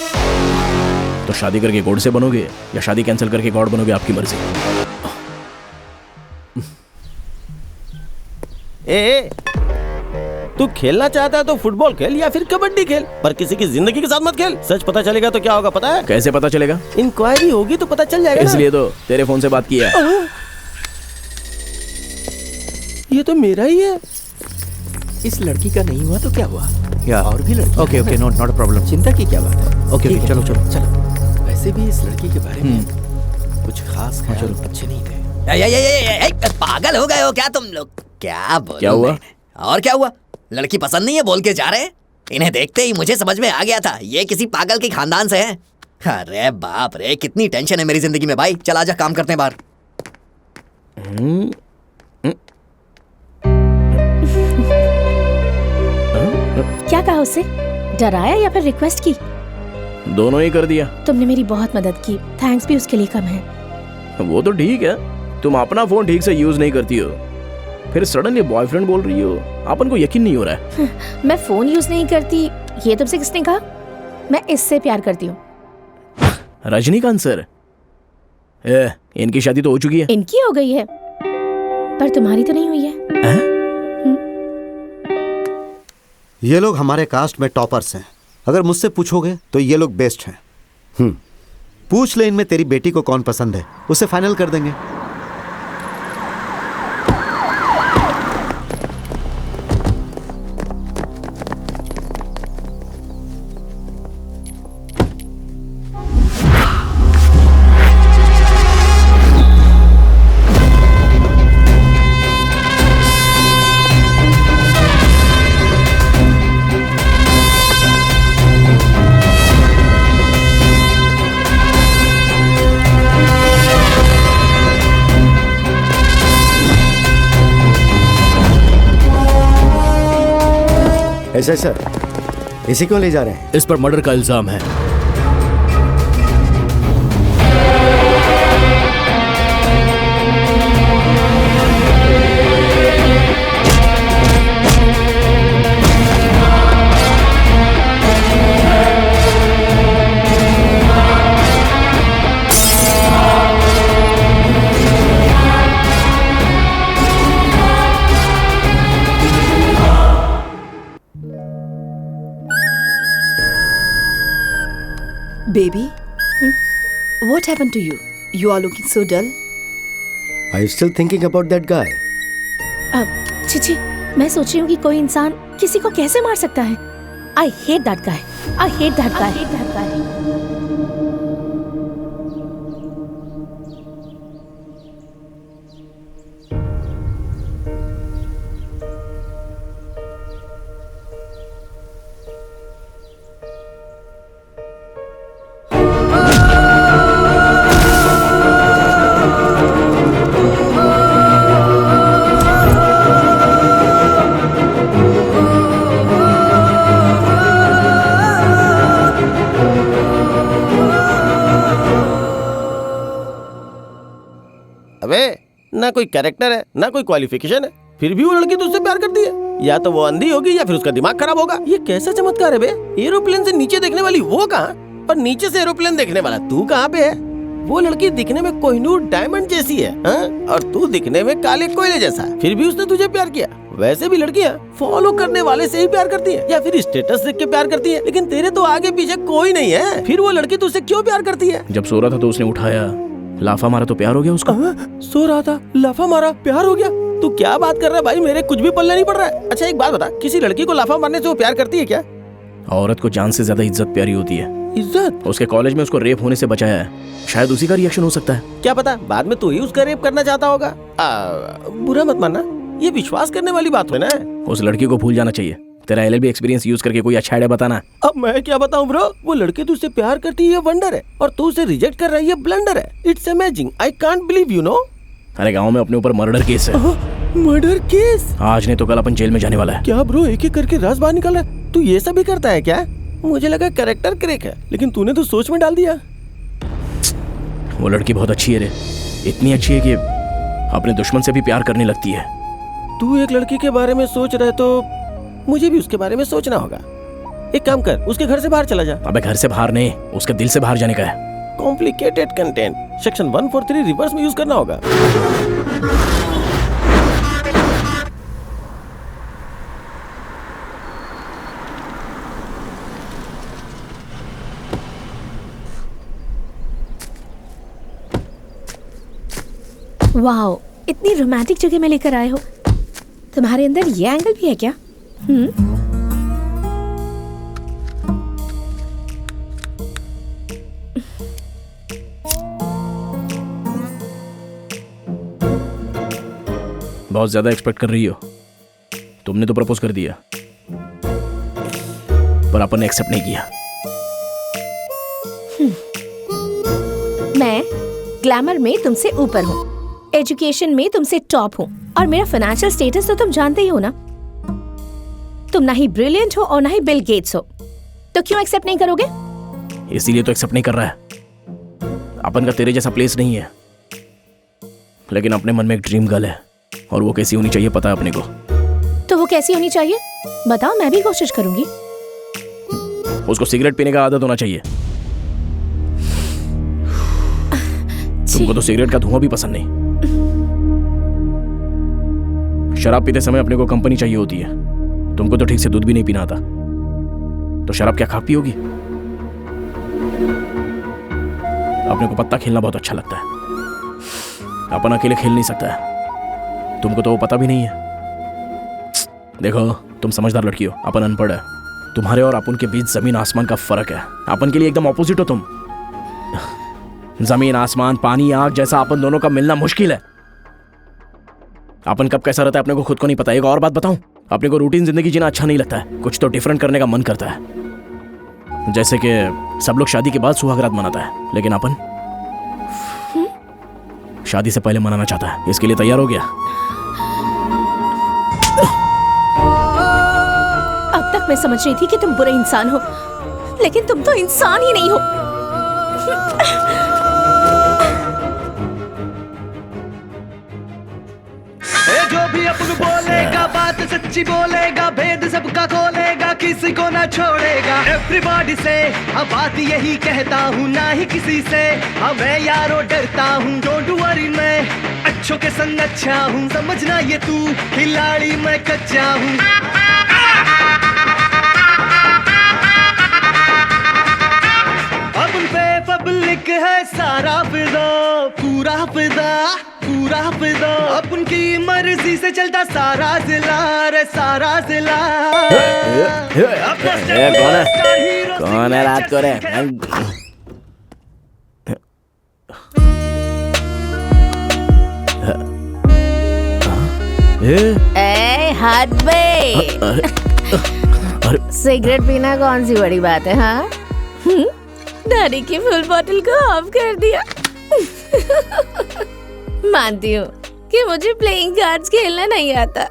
तो शादी करके गॉड से बनोगे या शादी कैंसिल करके गॉड बनोगे, आपकी मर्जी। ए, तू खेलना चाहता है तो फुटबॉल खेल या फिर कबड्डी खेल, पर किसी की जिंदगी के साथ मत खेल। सच पता चलेगा तो क्या होगा पता है? कैसे पता चलेगा? इंक्वायरी होगी तो पता चल जाएगा। इसलिए तो तेरे फोन से बात किया है। ये तो मेरा ही है। इस लड़की का नहीं हुआ तो क्या हुआ? या और भी लड़की। Okay okay, not a problem. चिंता की क्या बात है? ओके ओके, चलो चलो चलो। वैसे भी इस लड़की के बारे में कुछ खास ख्याल अच्छे नहीं थे। पागल हो गए हो क्या तुम लोग? क्या बोलूं? क्या हुआ? और क्या हुआ? लड़की पसंद नहीं है बोल के जा रहे हैं। इन्हें देखते ही मुझे समझ में आ गया था ये किसी पागल के खानदान से है। अरे बाप रे, कितनी टेंशन है मेरी जिंदगी में भाई। चल आजा, काम करते हैं बाहर। क्या कहा उससे? डराया या फिर रिक्वेस्ट की? दोनों ही कर दिया। तुमने मेरी बहुत मदद की, थैंक्स भी उसके लिए कम है। वो तो ठीक है, तुम अपना फोन ठीक से यूज नहीं करती हो, फिर सडनली बॉयफ्रेंड बोल रही हो। अपन को यकीन नहीं हो रहा है। मैं फोन यूज नहीं करती, ये तुमसे किसने कहा? मैं इससे प्यार करती हूँ। रजनीकांत सर, इनकी शादी तो हो चुकी है। इनकी हो गई है, पर तुम्हारी तो नहीं हुई है। ये लोग हमारे कास्ट में टॉपर्स हैं। अगर मुझसे पूछोगे तो ये लोग बेस्ट हैं। पूछ ले इनमें तेरी बेटी को कौन पसंद है, उसे फाइनल कर देंगे। ऐसा सर, इसे क्यों ले जा रहे हैं? इस पर मर्डर का इल्जाम है। Baby, what happened to you? You are looking so dull. Are you still thinking about that guy? Chichi, मैं सोच रही हूँ कि कोई इंसान किसी को कैसे मार सकता है। I hate that guy. I hate that guy. I hate that guy. कोई कैरेक्टर है ना कोई क्वालिफिकेशन है, फिर भी वो लड़की तुझसे प्यार करती है। या तो वो अंधी होगी या फिर उसका दिमाग खराब होगा। ये कैसा चमत्कार है बे? एरोप्लेन से नीचे देखने वाली वो कहाँ और नीचे से एरोप्लेन देखने वाला तू कहाँ पे है? वो लड़की दिखने में कोहिनूर डायमंड जैसी है, हाँ? और तू दिखने में काले कोयले जैसा, फिर भी उसने तुझे प्यार किया। वैसे भी लड़कियाँ फॉलो करने वाले से ही प्यार करती है या फिर स्टेटस देख के प्यार करती है, लेकिन तेरे तो आगे पीछे कोई नहीं है, फिर वो लड़की तुझसे क्यों प्यार करती है? जब सो रहा था तो उसने उठाया, लाफा मारा तो प्यार हो गया उसका। सो रहा था, लाफा मारा, प्यार हो गया? तू क्या बात कर रहा है भाई? मेरे कुछ भी पल्ले नहीं पड़ रहा है। अच्छा एक बात बता, किसी लड़की को लाफा मारने से वो प्यार करती है क्या? औरत को जान से ज्यादा इज्जत प्यारी होती है। इज्जत? उसके कॉलेज में उसको रेप होने से बचाया है, शायद उसी का रिएक्शन हो सकता है। क्या पता बाद में तू ही उसका रेप करना चाहता होगा। बुरा मत मानना, ये विश्वास करने वाली बात है ना। उस लड़की को भूल जाना चाहिए। तेरा LLB एक्सपीरियंस यूज करके कोई अच्छा आइडिया बताना। अब मैं क्या बताऊं ब्रो? वो लड़की तुझसे प्यार करती है ये वंडर है, और तू उसे रिजेक्ट कर रहा है ये ब्लंडर है। It's amazing, I can't believe, you know. अरे गांव में अपने ऊपर मर्डर केस है। Murder case? आज नहीं तो कल अपन जेल में जाने वाला है। क्या ब्रो, एक एक करके राज बाहर निकल रहा है? तू ये सब भी करता है क्या? मुझे लगा कैरेक्टर क्रैक है, लेकिन तूने तो सोच में डाल दिया। वो लड़की बहुत अच्छी है रे, इतनी अच्छी है कि अपने दुश्मन से भी प्यार करने लगती है। तू एक लड़की के बारे में सोच रहा है तो मुझे भी उसके बारे में सोचना होगा। एक काम कर, उसके घर से बाहर चला जा। अबे घर से बाहर नहीं, उसके दिल से बाहर जाने का है। कॉम्प्लिकेटेड कंटेंट, सेक्शन 143 रिवर्स में यूज करना होगा। वाओ, इतनी रोमांटिक जगह में लेकर आए हो। तुम्हारे अंदर ये एंगल भी है क्या? बहुत ज्यादा एक्सपेक्ट कर रही हो। तुमने तो प्रपोज कर दिया, पर अपन ने एक्सेप्ट नहीं किया। मैं ग्लैमर में तुमसे ऊपर हूँ, एजुकेशन में तुमसे टॉप हूँ, और मेरा फाइनेंशियल स्टेटस तो तुम जानते ही हो ना। तुम ना ही ब्रिलियंट हो और ना ही बिल गेट्स हो, तो क्यों एक्सेप्ट नहीं करोगे? इसीलिए तो एक्सेप्ट नहीं कर रहा है। अपन का तेरे जैसा प्लेस नहीं है, लेकिन अपने मन में एक ड्रीम गर्ल है, और वो कैसी होनी चाहिए पता है अपने को। तो वो कैसी होनी चाहिए बताओ, मैं भी कोशिश करूंगी। उसको सिगरेट पीने का आदत होना चाहिए। तुमको तो सिगरेट का धुआं भी पसंद नहीं। शराब पीते समय अपने को कंपनी चाहिए होती है। तुमको तो ठीक से दूध भी नहीं पीना आता, तो शराब क्या खा पियोगी? अपने को पत्ता खेलना बहुत अच्छा लगता है। अपन अकेले खेल नहीं सकता है, तुमको तो वो पता भी नहीं है। देखो तुम समझदार लड़की हो, अपन अनपढ़ है। तुम्हारे और अपन के बीच जमीन आसमान का फर्क है। अपन के लिए एकदम ऑपोजिट हो तुम। जमीन आसमान, पानी आग जैसा अपन दोनों का मिलना मुश्किल है। अपन कब कैसा रहता है अपने को खुद को नहीं पता। एक और बात बताऊं, अपने को रूटीन जिंदगी जीना अच्छा नहीं लगता है, कुछ तो डिफरेंट करने का मन करता है। जैसे कि सब लोग शादी के बाद सुहागरात मनाता है, लेकिन अपन शादी से पहले मनाना चाहता है। इसके लिए तैयार हो गया? अब तक मैं समझ रही थी कि तुम बुरे इंसान हो, लेकिन तुम तो इंसान ही नहीं हो। जो भी अपन बोलेगा बात सच्ची बोलेगा, भेद सबका खोलेगा, किसी को ना छोड़ेगा। एवरीबॉडी से अब बात यही कहता हूँ, ना ही किसी से अब मैं यारो डरता हूँ। डोंट वरी मैं अच्छों के संग अच्छा हूँ, समझना ये तू खिलाड़ी मैं कच्चा हूँ। अब उन पे पब्लिक है सारा फिदा, पूरा फिदा, पूरा फिदा। अब उनकी मर्जी से चलता सारा जिला, रे सारा जिला। कौन है रात को रे? ए हाथ बे, सिगरेट पीना कौन सी बड़ी बात है? हाँ, दादी की फुल बोतल को ऑफ कर दिया। मानती हूँ कि मुझे प्लेइंग कार्ड्स खेलना नहीं आता,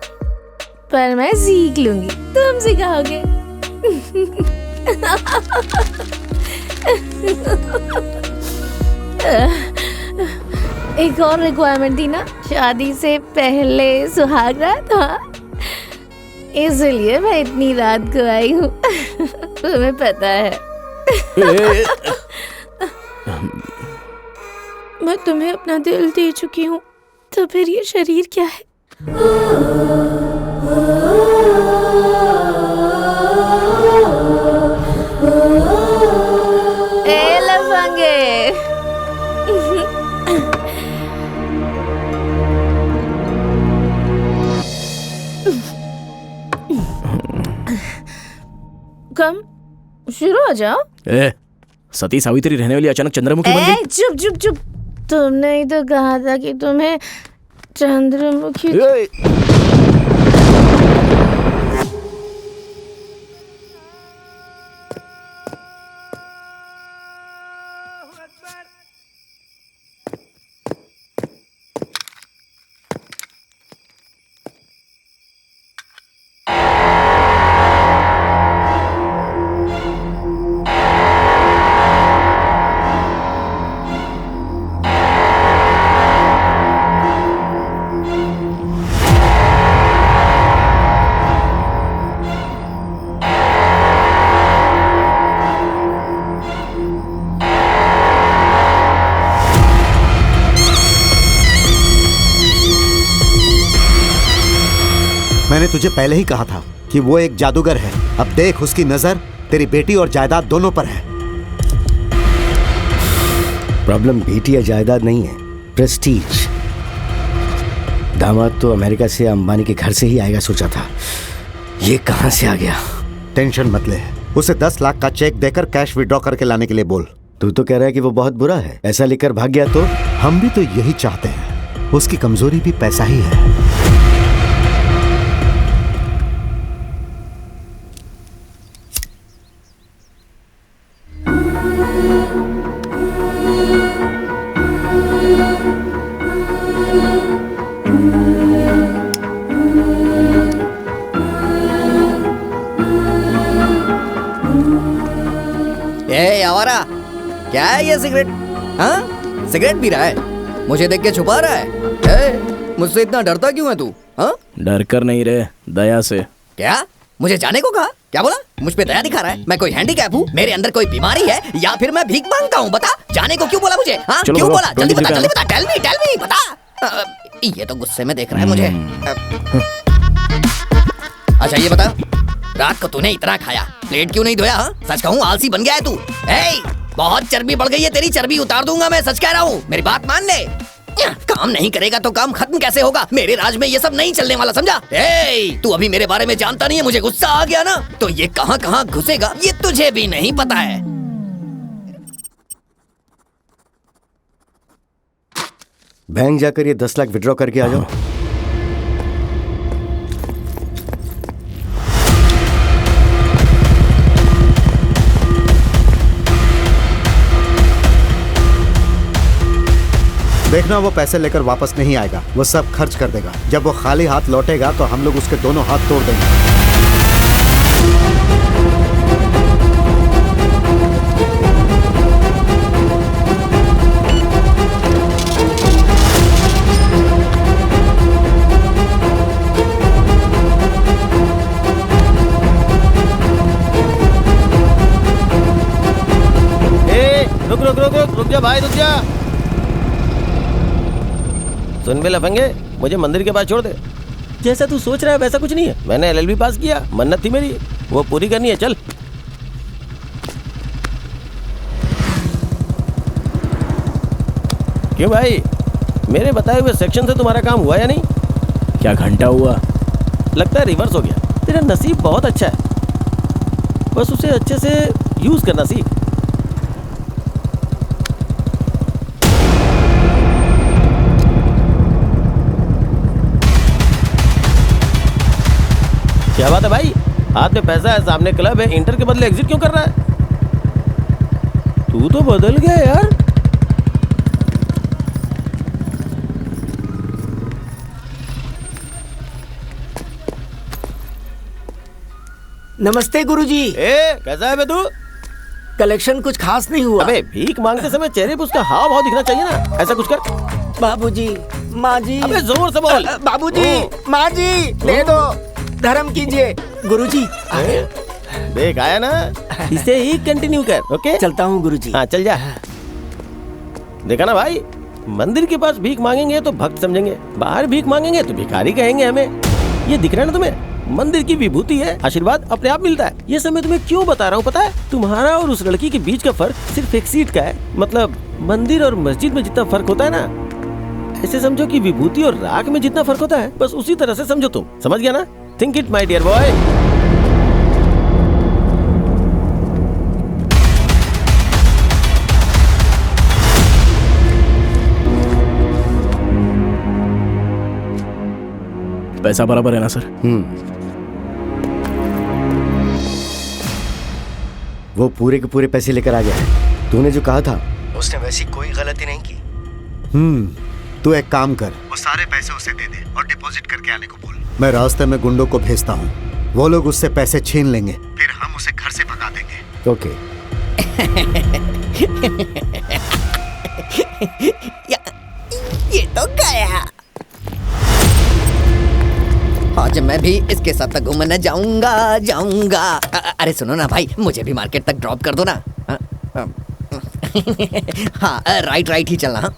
पर मैं सीख लूंगी, तुम सिखाओगे। एक और रिक्वायरमेंट थी ना, शादी से पहले सुहाग रात। हाँ, इसलिए मैं इतनी रात को आई हूँ। तुम्हें पता है। मैं तुम्हें अपना दिल दे चुकी हूँ, तो फिर ये शरीर क्या है? ए लफंगे, कम शुरू हो जाओ। ए, सती सावित्री रहने वाली अचानक चंद्रमुखी बन गई। चुप चुप चुप, तुमने ही तो कहा था कि तुम्हें चंद्रमुखी। मैंने तुझे पहले ही कहा था कि वो एक जादूगर है। अब देख, उसकी नजर तेरी बेटी और जायदाद दोनों पर है। प्रॉब्लम बेटी या जायदाद नहीं है, प्रेस्टीज। दामाद तो अमेरिका से अंबानी के घर से ही आएगा सोचा था, ये कहां से आ गया? टेंशन मत ले, उसे 10 लाख का चेक देकर कैश विड्रॉ करके लाने के लिए बोल। तू तो कह रहा है कि वो बहुत बुरा है, ऐसा लेकर भाग गया तो? हम भी तो यही चाहते हैं, उसकी कमजोरी भी पैसा ही है। क्या है ये सिगरेट? हाँ, सिगरेट पी रहा है, मुझे देख के छुपा रहा है। मुझसे इतना डरता क्यों है तू? हाँ, डर कर नहीं रहे, दया से। क्या? मुझे जाने को कहा? क्या बोला? मुझ पे दया दिखा रहा है? मैं कोई हैंडीकैप हूँ? मेरे अंदर कोई बीमारी है या फिर मैं भीख मांगता हूँ? बता, जाने को क्यों बोला मुझे? हाँ, क्यों बोला? जल्दी बता, जल्दी बता, टेल मी बता। ये तो गुस्से में देख रहा है मुझे। अच्छा ये बता, रात को तूने इतना खाया, प्लेट क्यों नहीं धोया? हाँ, सच कहूँ आलसी बन गया है तू। बहुत चर्बी बढ़ गई है तेरी, चर्बी उतार दूंगा मैं, सच कह रहा हूँ, मेरी बात मान ले। काम नहीं करेगा तो काम खत्म कैसे होगा? मेरे राज में ये सब नहीं चलने वाला, समझा? तू अभी मेरे बारे में जानता नहीं है, मुझे गुस्सा आ गया ना, तो ये कहाँ कहाँ घुसेगा ये तुझे भी नहीं पता है। बैंक जाकर ये 10 लाख विड्रॉ करके आ जाओ। देखना, वो पैसे लेकर वापस नहीं आएगा, वो सब खर्च कर देगा। जब वो खाली हाथ लौटेगा तो हम लोग उसके दोनों हाथ तोड़ देंगे। रुक जा भाई, रुक जा। सुन बे लफंगे, मुझे मंदिर के पास छोड़ दे। जैसा तू सोच रहा है वैसा कुछ नहीं है। मैंने एलएलबी पास किया, मन्नत थी मेरी, वो पूरी करनी है। चल। क्यों भाई, मेरे बताए हुए सेक्शन से तुम्हारा काम हुआ या नहीं? क्या घंटा हुआ? लगता है रिवर्स हो गया। तेरा नसीब बहुत अच्छा है, बस उसे अच्छे से यूज करना सीख। क्या बात है भाई, हाथ में पैसा है, सामने क्लब है, इंटर के बदले एग्जिट क्यों कर रहा है? तू तो बदल गया यार। नमस्ते गुरुजी। कैसा है बे तू? कलेक्शन कुछ खास नहीं हुआ। अबे भीख मांगते समय चेहरे पे उसका हाव भाव दिखना चाहिए ना, ऐसा कुछ कर। बाबूजी, माँ जी। अबे जोर से बोल। बाबूजी, माँ जी, दे दो, धर्म कीजिए। गुरुजी, देख आया ना, इसे ही कंटिन्यू कर। ओके, चलता हूँ गुरुजी। हाँ चल जा। देखा ना भाई, मंदिर के पास भीख मांगेंगे तो भक्त समझेंगे, बाहर भीख मांगेंगे तो भिखारी कहेंगे हमें। ये दिख रहा है ना तुम्हें? मंदिर की विभूति है, आशीर्वाद अपने आप मिलता है। ये सब मैं तुम्हें क्यों बता रहा हूँ पता है? तुम्हारा और उस लड़की के बीच का फर्क सिर्फ एक सीट का है। मतलब मंदिर और मस्जिद में जितना फर्क होता है ना, ऐसे समझो कि विभूति और राख में जितना फर्क होता है, बस उसी तरह से समझो तुम। समझ गया ना? Think it my dear boy. पैसा बराबर है ना सर? वो पूरे के पूरे पैसे लेकर आ गया है। तूने जो कहा था उसने वैसी कोई गलती नहीं की। तू एक काम कर, वो सारे पैसे उसे दे दे और डिपॉजिट करके आने को बोल। मैं रास्ते में गुंडों को भेजता हूँ, वो लोग उससे पैसे छीन लेंगे, फिर हम उसे घर से भगा देंगे। ओके। ये तो गया। आज मैं भी इसके साथ घूमने जाऊंगा। अरे सुनो ना भाई, मुझे भी मार्केट तक ड्रॉप कर दो ना। हाँ राइट ही चलना।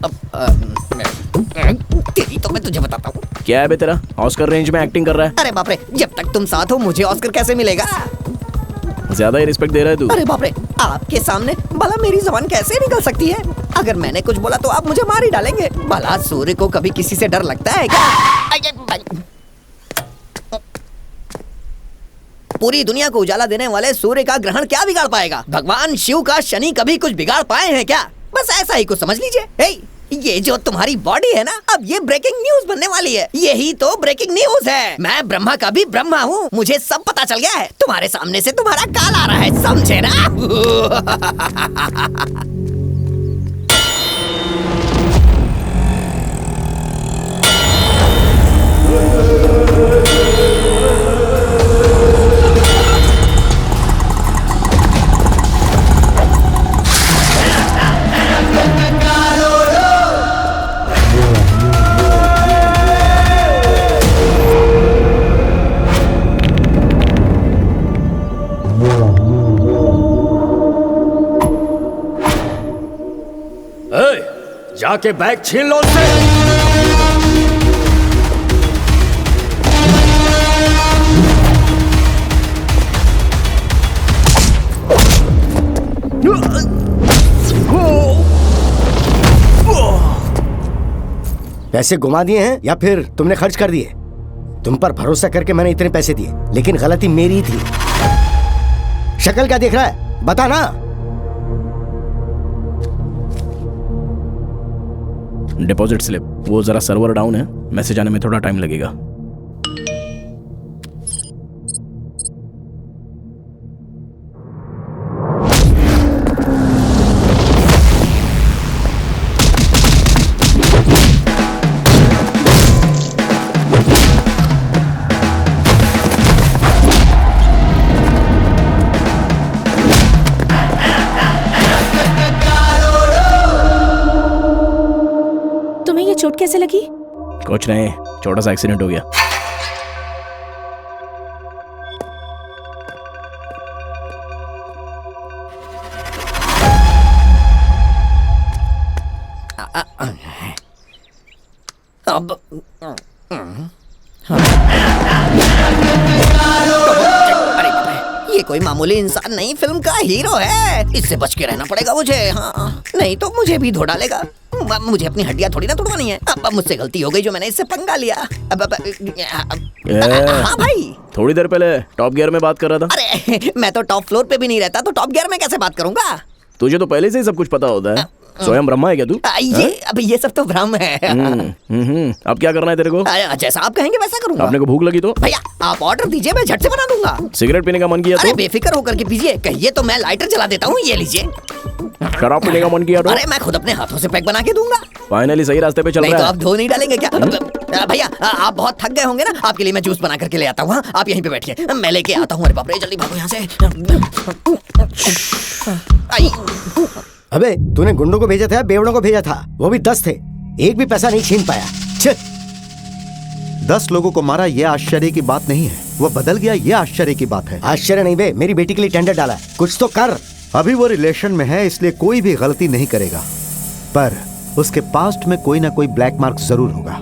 तेरी तो मैं तुझे बताता हूँ। क्या है बे तेरा? ऑस्कर रेंज में एक्टिंग कर रहा है? अरे बाप रे, जब तक तुम साथ हो मुझे ऑस्कर कैसे मिलेगा? ज्यादा ही रिस्पेक्ट दे रहा है तू। अरे बाप रे, आपके सामने भला मेरी जबान कैसे निकल सकती है? अगर मैंने कुछ बोला तो आप मुझे मार ही डालेंगे। भला सूर्य को कभी किसी से डर लगता है क्या? पूरी दुनिया को उजाला देने वाले सूर्य का ग्रहण क्या बिगाड़ पाएगा? भगवान शिव का शनि कभी कुछ बिगाड़ पाए हैं क्या? बस ऐसा ही कुछ समझ लीजिए। ये जो तुम्हारी बॉडी है ना, अब ये ब्रेकिंग न्यूज बनने वाली है। यही तो ब्रेकिंग न्यूज है। मैं ब्रह्मा का भी ब्रह्मा हूँ, मुझे सब पता चल गया है। तुम्हारे सामने से तुम्हारा काल आ रहा है, समझे ना? जाके बैग छीन लो उससे। पैसे घुमा दिए हैं या फिर तुमने खर्च कर दिए? तुम पर भरोसा करके मैंने इतने पैसे दिए, लेकिन गलती मेरी थी। शक्ल क्या देख रहा है, बता ना। डिपॉजिट स्लिप, वो जरा सर्वर डाउन है, मैसेज आने में थोड़ा टाइम लगेगा। चोट कैसे लगी? कुछ नहीं, छोटा सा एक्सीडेंट हो गया। अब ये कोई मामूली इंसान नहीं, फिल्म का हीरो है। इससे बच के रहना पड़ेगा मुझे। हाँ, नहीं तो मुझे भी धो डालेगा। मुझे अपनी हड्डियां थोड़ी ना तोड़वानी है। अब मुझसे गलती हो गई जो मैंने इससे पंगा लिया। हाँ भाई, थोड़ी देर पहले टॉप गियर में बात कर रहा था। अरे मैं तो टॉप फ्लोर पे भी नहीं रहता, तो टॉप गियर में कैसे बात करूंगा? तुझे तो पहले से ही सब कुछ पता होता है। स्वयं ब्रह्मा है क्या तू? ये सब तो भ्रम है। अब क्या करना है तेरे को? जैसा आप कहेंगे वैसा करूंगा। आपने को भूख लगी तो भैया आप ऑर्डर दीजिए, मैं झट से बना दूंगा। सिगरेट पीने का मन किया तो? अरे बेफिक्र होकर के पीजिए, कहिए तो मैं लाइटर जला देता हूँ। ये लीजिए। शराब पीने का मन किया तो? अरे मैं खुद अपने हाथों से पैक बना के दूंगा। फाइनली सही रास्ते पे चल रहा है। नहीं तो आप धो नहीं डालेंगे क्या? भैया आप बहुत थक गए होंगे ना, आपके लिए मैं जूस बना करके ले आता हूँ। आप यहीं पे बैठिए, मैं लेके आता हूँ। अरे बाप रे, जल्दी भागो यहाँ से। अबे तूने गुंडों को भेजा था या बेवड़ों को भेजा था? वो भी 10 थे। एक भी पैसा नहीं छीन पाया। छे! 10 लोगों को मारा ये आश्चर्य की बात नहीं है, वो बदल गया ये आश्चर्य की बात है। आश्चर्य नहीं बे, मेरी बेटी के लिए टेंडर डाला है, कुछ तो कर। अभी वो रिलेशन में है इसलिए कोई भी गलती नहीं करेगा, पर उसके पास्ट में कोई ना कोई ब्लैक मार्क जरूर होगा।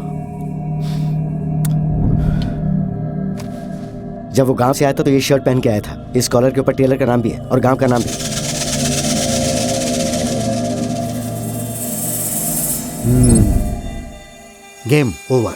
जब वो गांव से आया था तो ये शर्ट पहन के आया था। इस कॉलर के ऊपर टेलर का नाम भी है और गांव का नाम भी। Game over.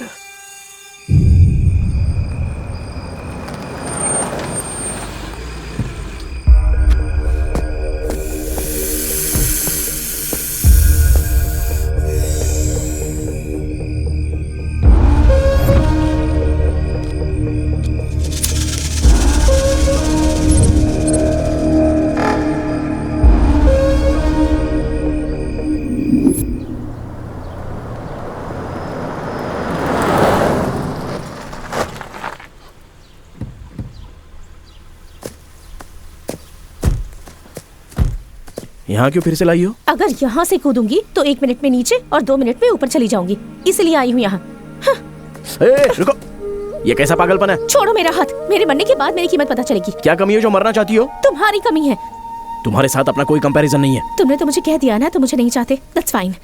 यहाँ क्यों फिर से लाई हो? अगर यहाँ से कूदूंगी तो 1 मिनट में नीचे और 2 मिनट में ऊपर चली जाऊंगी, इसलिए आई हूँ यहाँ। रुको, ये कैसा पागलपन है? छोड़ो मेरा हाथ, मेरे मरने के बाद मेरी कीमत पता चलेगी। क्या कमी है जो मरना चाहती हो? तुम्हारी कमी है। तुम्हारे साथ अपना कोई कंपैरिजन नहीं है। तुमने तो मुझे कह दिया ना, तो मुझे नहीं चाहते। That's fine.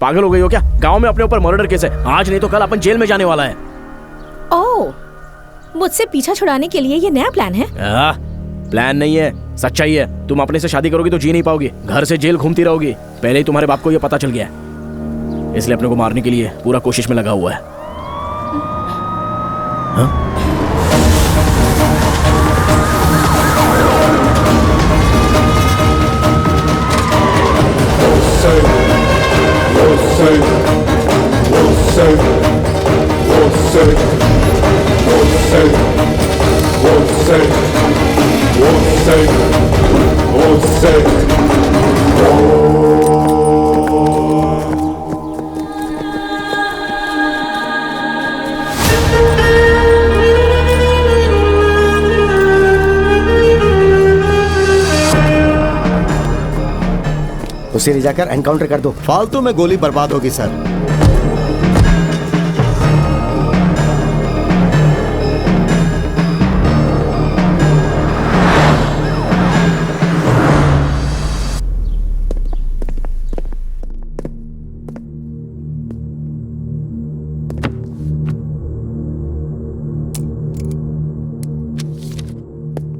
पागल हो गई हो क्या? गाँव में अपने ऊपर मर्डर केस है, आज नहीं तो कल अपन जेल में जाने वाला है। ओह, मुझसे पीछा छुड़ाने के लिए ये नया प्लान है? प्लान नहीं है, सच्चाई है। तुम अपने से शादी करोगी तो जी नहीं पाओगी, घर से जेल घूमती रहोगी। पहले ही तुम्हारे बाप को ये पता चल गया है, इसलिए अपने को मारने के लिए पूरा कोशिश में लगा हुआ है। हाँ? उसे ले जाकर एनकाउंटर कर दो। फालतू में गोली बर्बाद होगी सर।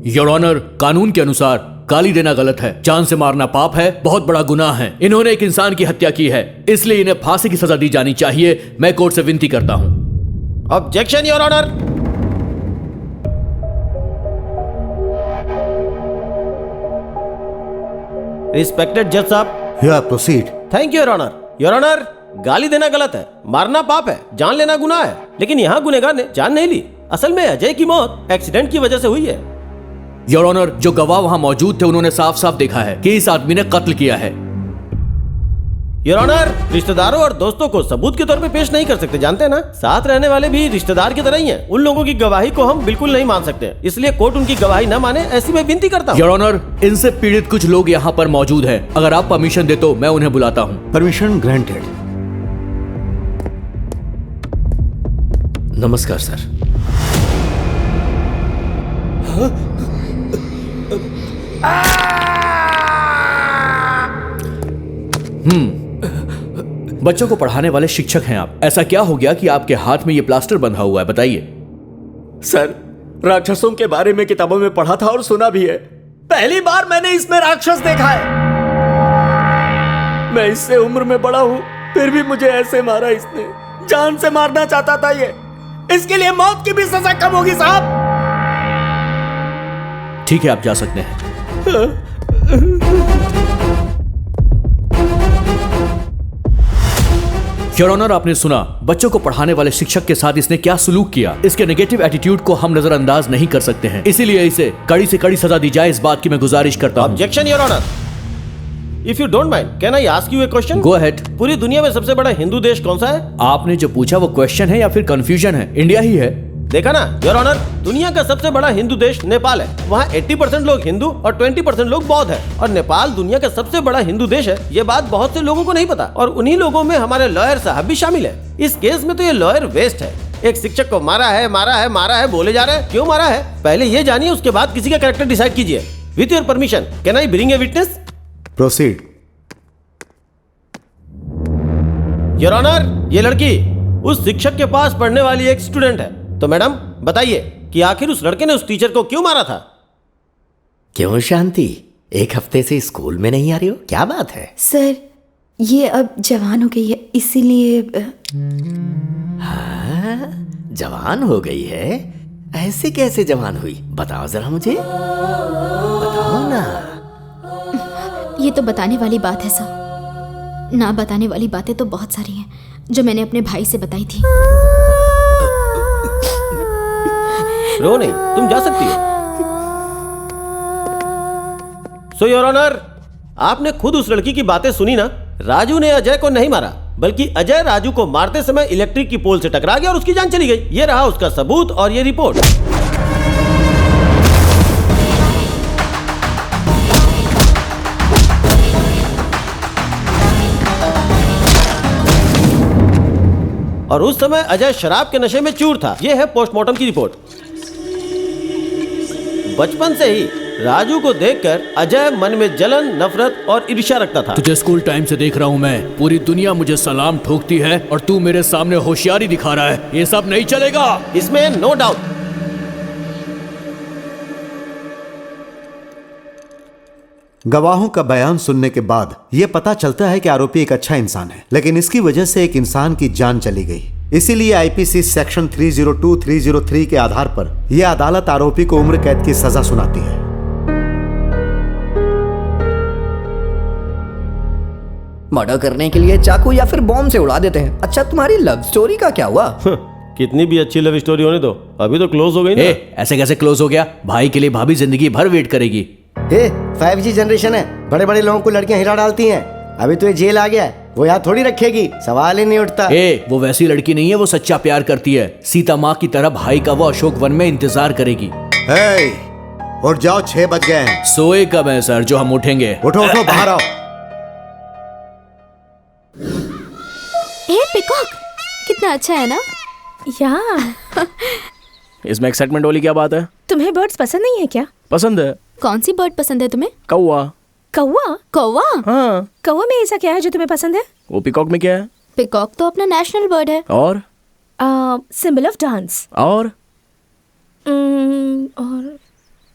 योर ऑनर, कानून के अनुसार गाली देना गलत है, जान से मारना पाप है, बहुत बड़ा गुनाह है। इन्होंने एक इंसान की हत्या की है, इसलिए इन्हें फांसी की सजा दी जानी चाहिए। मैं कोर्ट से विनती करता हूं। Objection your honour. रिस्पेक्टेड जज साहब। या proceed. Thank you your honour. Your honour, गाली देना गलत है, मारना पाप है, जान लेना गुनाह है, लेकिन यहाँ गुनहगार ने जान नहीं ली। असल में अजय की मौत एक्सीडेंट की वजह से हुई है। योर ऑनर, जो गवाह वहां मौजूद थे उन्होंने साफ साफ देखा है कि इस आदमी ने कत्ल किया है। योर ऑनर, रिश्तेदारों और दोस्तों को सबूत के तौर पे पेश नहीं कर सकते, जानते हैं ना। साथ रहने वाले भी रिश्तेदार की तरह ही हैं। उन लोगों की गवाही को हम बिल्कुल नहीं मान सकते, इसलिए कोर्ट उनकी गवाही न माने ऐसी मैं विनती करता हूँ। योर ऑनर, इनसे पीड़ित कुछ लोग यहाँ पर मौजूद हैं। अगर आप परमिशन दे तो मैं उन्हें बुलाता हूँ। Permission granted. नमस्कार सर। बच्चों को पढ़ाने वाले शिक्षक हैं आप। ऐसा क्या हो गया कि आपके हाथ में ये प्लास्टर बंधा हुआ है, बताइए। सर, राक्षसों के बारे में किताबों में पढ़ा था और सुना भी है। पहली बार मैंने इसमें राक्षस देखा है। मैं इससे उम्र में बड़ा हूं, फिर भी मुझे ऐसे मारा इसने। जान से मारना चाहता था ये। इसके लिए मौत की भी सजा कम होगी साहब। ठीक है, आप जा सकते हैं। योर ऑनर, आपने सुना बच्चों को पढ़ाने वाले शिक्षक के साथ इसने क्या सुलूक किया। इसके नेगेटिव एटीट्यूड को हम नजरअंदाज नहीं कर सकते हैं, इसीलिए इसे कड़ी से कड़ी सजा दी जाए, इस बात की मैं गुजारिश करता हूं। Objection your honour. If you don't mind, can I ask you a question? Go ahead. पूरी दुनिया में सबसे बड़ा हिंदू देश कौन सा है? आपने जो पूछा वो क्वेश्चन है या फिर कंफ्यूजन है? इंडिया ही है। देखा ना योर ऑनर, दुनिया का सबसे बड़ा हिंदू देश नेपाल है। वहाँ 80% लोग हिंदू और 20% लोग बौद्ध है। और नेपाल दुनिया का सबसे बड़ा हिंदू देश है। ये बात बहुत से लोगों को नहीं पता और उन्हीं लोगों में हमारे लॉयर साहब भी शामिल है। इस केस में तो ये लॉयर वेस्ट है। एक शिक्षक को मारा है बोले जा रहे हैं। क्यों मारा है पहले ये जानिए, उसके बाद किसी का कैरेक्टर डिसाइड कीजिए। With your permission can I bring a witness? Proceed. Your honour, ये लड़की उस शिक्षक के पास पढ़ने वाली एक स्टूडेंट है। तो मैडम बताइए कि आखिर उस लड़के ने उस टीचर को क्यों मारा था? क्यों शांति, एक हफ्ते से स्कूल में नहीं आ रही हो, क्या बात है? सर ये अब जवान हो गई है इसीलिए। हाँ, जवान हो गई है? ऐसे कैसे जवान हुई, बताओ जरा मुझे, बताओ ना। ये तो बताने वाली बात है सर। ना बताने वाली बातें तो बहुत सारी हैं जो मैंने अपने भाई से बताई थी। रो नहीं, तुम जा सकती हो। सो योर ऑनर, आपने खुद उस लड़की की बातें सुनी ना। राजू ने अजय को नहीं मारा, बल्कि अजय राजू को मारते समय इलेक्ट्रिक की पोल से टकरा गया और उसकी जान चली गई। ये रहा उसका सबूत और ये रिपोर्ट। और उस समय अजय शराब के नशे में चूर था। यह है पोस्टमार्टम की रिपोर्ट। बचपन से ही राजू को देखकर अजय मन में जलन, नफरत और ईर्ष्या रखता था। तुझे स्कूल टाइम से देख रहा हूँ मैं। पूरी दुनिया मुझे सलाम ठोकती है और तू मेरे सामने होशियारी दिखा रहा है। ये सब नहीं चलेगा। इसमें नो डाउट। गवाहों का बयान सुनने के बाद यह पता चलता है कि आरोपी एक अच्छा इंसान है, लेकिन इसकी वजह से एक इंसान की जान चली गई। इसीलिए आईपीसी सेक्शन 302, 303 के आधार पर यह अदालत आरोपी को उम्र कैद की सजा सुनाती है। मर्डर करने के लिए चाकू या फिर बॉम्ब से उड़ा देते हैं। अच्छा, तुम्हारी लव स्टोरी का क्या हुआ? कितनी भी अच्छी लव स्टोरी होने दो, अभी तो क्लोज हो गई ना। ऐसे कैसे क्लोज हो गया? भाई के लिए भाभी जिंदगी भर वेट करेगी। 5G जनरेशन है, बड़े बड़े लोगों को लड़कियां हिला डालती हैं। अभी तो ये जेल आ गया है, वो यहाँ थोड़ी रखेगी, सवाल ही नहीं उठता। वो वैसी लड़की नहीं है, वो सच्चा प्यार करती है। सीता माँ की तरह भाई का वो अशोक वन में इंतजार करेगी। उठ जाओ, 6 बज गए हैं। सोए कब है सर जो हम उठेंगे? उठो उठो, बाहर आओ। पिकॉक कितना अच्छा है ना? इसमें एक्साइटमेंट वाली क्या बात है? तुम्हें बर्ड्स पसंद नहीं है क्या? पसंद है। कौन सी बर्ड पसंद है तुम्हें? कौवा। कौवा? कौवा? हाँ। कौवा में ऐसा क्या है जो तुम्हें पसंद है? वो पिकॉक में क्या है? पिकॉक तो अपना नेशनल बर्ड है। और सिंबल ऑफ डांस। और और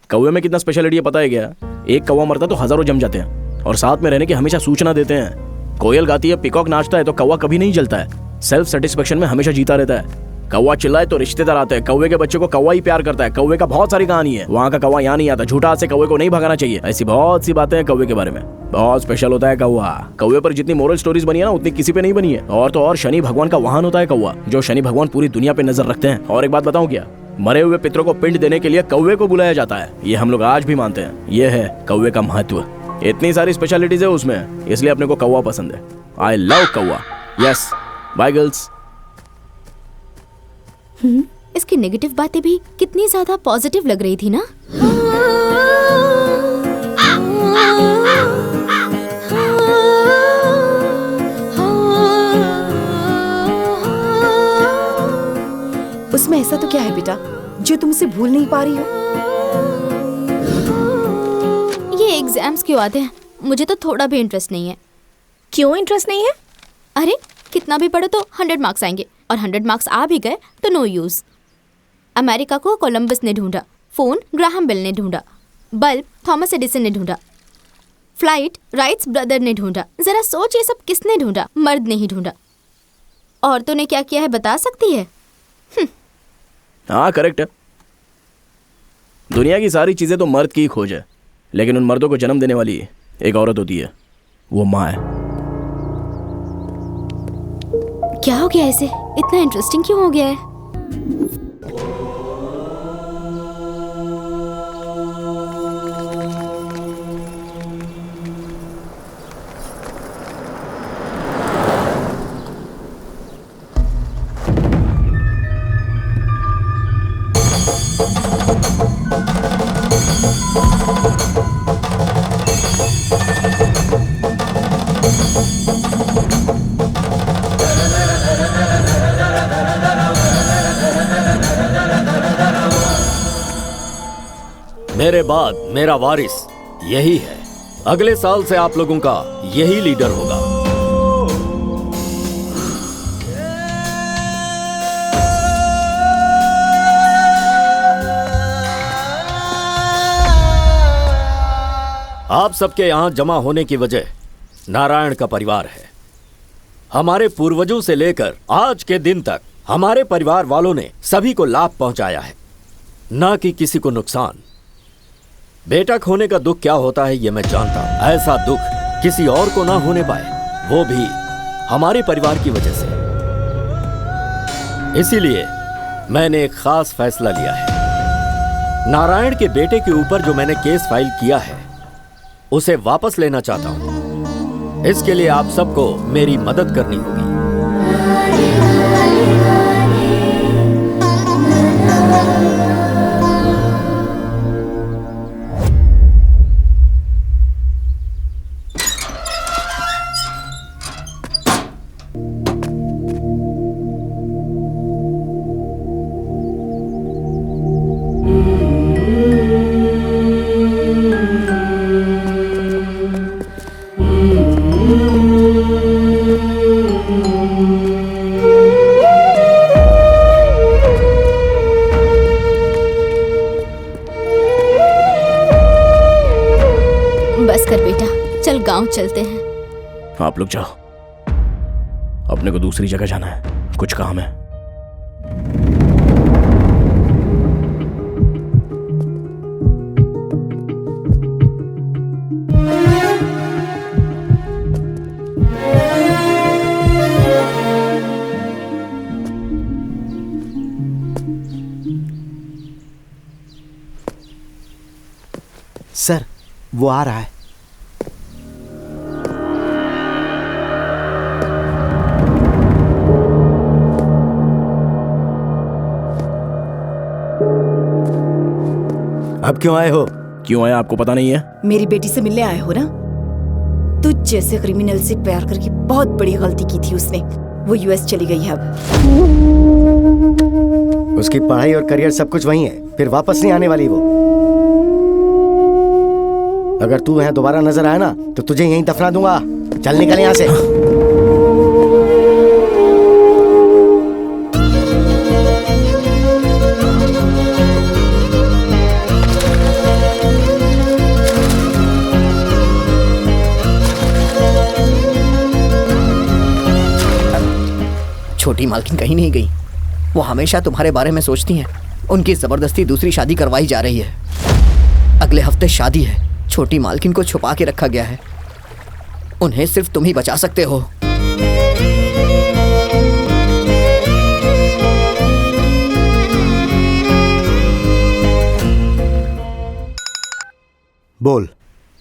कौवे में कितना स्पेशलिटी है पता है क्या? एक कौवा मरता तो हजारों जम जाते हैं और साथ में रहने की हमेशा सूचना देते हैं। कोयल गाती है, पिकॉक नाचता है, तो कौवा कभी नहीं जलता है। सेल्फ सेटिस्फेक्शन में हमेशा जीता रहता है। कौवा चिल्लाए तो रिश्तेदार आते हैं। कौवे के बच्चे को कौवा ही प्यार करता है। कौवे का बहुत सारी कहानी है। वहाँ का कौवा यहाँ नहीं आता। झूठा से कौवे को नहीं भगाना चाहिए। ऐसी बहुत सी बातें हैं कौवे के बारे में। बहुत स्पेशल होता है कौवा। कौवे पर जितनी मोरल स्टोरीज बनी है ना, उतनी किसी पे नहीं बनी है। और तो और शनि भगवान का वाहन होता है कौवा, जो शनि भगवान पूरी दुनिया पे नजर रखते हैं। और एक बात बताऊं क्या? मरे हुए पितरों को पिंड देने के लिए कौवे को बुलाया जाता है। ये हम लोग आज भी मानते हैं। ये है कौवे का महत्व। इतनी सारी स्पेशलिटीज है उसमें, इसलिए अपने को कौवा पसंद है। आई लव कौवा। Yes, bye girls. इसकी नेगेटिव बातें भी कितनी ज्यादा पॉजिटिव लग रही थी ना। उसमें ऐसा तो क्या है बेटा जो तुमसे भूल नहीं पा रही हो? ये एग्जाम्स क्यों आते हैं? मुझे तो थोड़ा भी इंटरेस्ट नहीं है। क्यों इंटरेस्ट नहीं है? अरे कितना भी पढ़ो तो 100 मार्क्स आएंगे, और 100 मार्क्स आ भी गए तो नो यूज। अमेरिका को कोलंबस ने ढूंढा, फोन ग्राहम बेल ने ढूंढा, बल्ब थॉमस एडिसन ने ढूंढा, फ्लाइट राइट्स ब्रदर ने ढूंढा। जरा सोच, ये सब किसने ढूंढा? मर्द ने ही ढूंढा। औरतों ने क्या किया है बता सकती है? हाँ, करेक्ट है। दुनिया की सारी चीजें तो मर्द की ही खोज है, लेकिन उन मर्दों को जन्म देने वाली एक औरत होती है, वो माँ है। क्या हो गया इसे? इतना इंटरेस्टिंग क्यों हो गया है? मेरे बाद मेरा वारिस यही है। अगले साल से आप लोगों का यही लीडर होगा। आप सबके यहां जमा होने की वजह नारायण का परिवार है। हमारे पूर्वजों से लेकर आज के दिन तक हमारे परिवार वालों ने सभी को लाभ पहुंचाया है, ना कि किसी को नुकसान। बेटा खोने का दुख क्या होता है ये मैं जानता हूं। ऐसा दुख किसी और को ना होने पाए, वो भी हमारे परिवार की वजह से। इसीलिए मैंने एक खास फैसला लिया है। नारायण के बेटे के ऊपर जो मैंने केस फाइल किया है उसे वापस लेना चाहता हूं। इसके लिए आप सबको मेरी मदद करनी होगी। बस कर बेटा, चल गांव चलते हैं। आप लोग जाओ, अपने को दूसरी जगह जाना है, कुछ काम है। सर, वो आ रहा है। अब क्यों आए हो? क्यों आया आपको पता नहीं है? मेरी बेटी से मिलने आए हो ना? तुझ जैसे क्रिमिनल से प्यार करके बहुत बड़ी गलती की थी उसने। वो यूएस चली गई है अब। उसकी पढ़ाई और करियर सब कुछ वही है, फिर वापस नहीं आने वाली वो। अगर तू यहाँ दोबारा नजर आया ना तो तुझे यहीं दफना दूंगा। चल निकल यहाँ से। छोटी मालकिन कहीं नहीं गई। वो हमेशा तुम्हारे बारे में सोचती हैं। उनकी जबरदस्ती दूसरी शादी करवाई जा रही है। अगले हफ्ते शादी है। छोटी मालकिन को छुपा के रखा गया है। उन्हें सिर्फ तुम ही बचा सकते हो। बोल।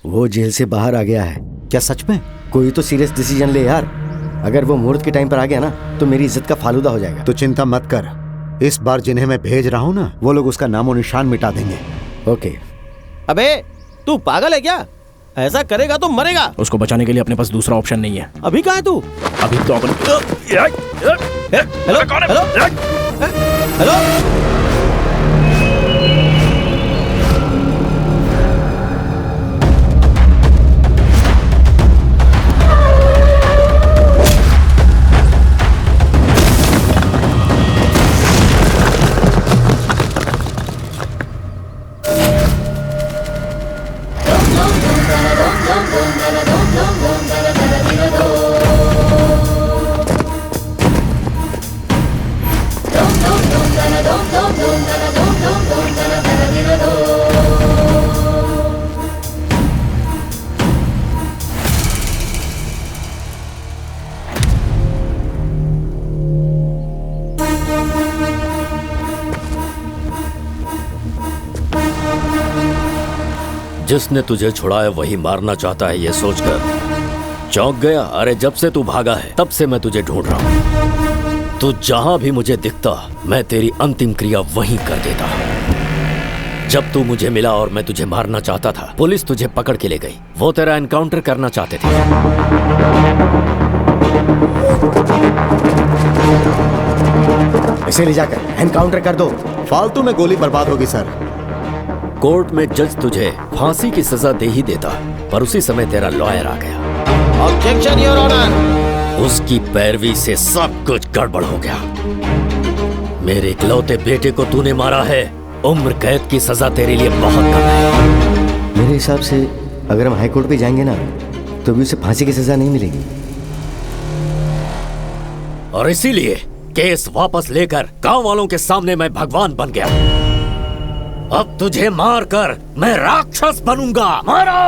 वो जेल से बाहर आ गया है। क्या सच में? कोई तो सीरियस डिसीजन ले यार। अगर वो मुहूर्त के टाइम पर आ गया ना तो मेरी इज्जत का फालूदा हो जाएगा। तो चिंता मत कर, इस बार जिन्हें मैं भेज रहा हूँ ना, वो लोग उसका नामो निशान मिटा देंगे। ओके। अबे तू पागल है क्या? ऐसा करेगा तो मरेगा। उसको बचाने के लिए अपने पास दूसरा ऑप्शन नहीं है। अभी कहाँ है तू? अभी तो अपन हेलो हेलो हेलो। जिसने तुझे छुड़ाया वही मारना चाहता है, ये सोचकर चौंक गया। अरे जब से तू भागा है तब से मैं तुझे ढूंढ रहा हूँ। तू जहां भी मुझे दिखता मैं तेरी अंतिम क्रिया वहीं कर देता। जब तू मुझे मिला और मैं तुझे मारना चाहता था, पुलिस तुझे पकड़ के ले गई। वो तेरा एनकाउंटर करना चाहते थे। इसे ले जाकर एनकाउंटर कर दो। फालतू में गोली बर्बाद होगी सर। कोर्ट में जज तुझे फांसी की सजा दे ही देता, पर उसी समय तेरा लॉयर आ गया। Objection your honour. उसकी पैरवी से सब कुछ गड़बड़ हो गया। मेरे इकलौते बेटे को तूने मारा है, उम्र कैद की सजा तेरे लिए बहुत कम है। मेरे हिसाब से अगर हम हाई कोर्ट पे जाएंगे ना तो भी उसे फांसी की सजा नहीं मिलेगी। और इसीलिए केस वापस लेकर गांव वालों के सामने मैं भगवान बन गया। अब तुझे मारकर मैं राक्षस बनूंगा। मारो!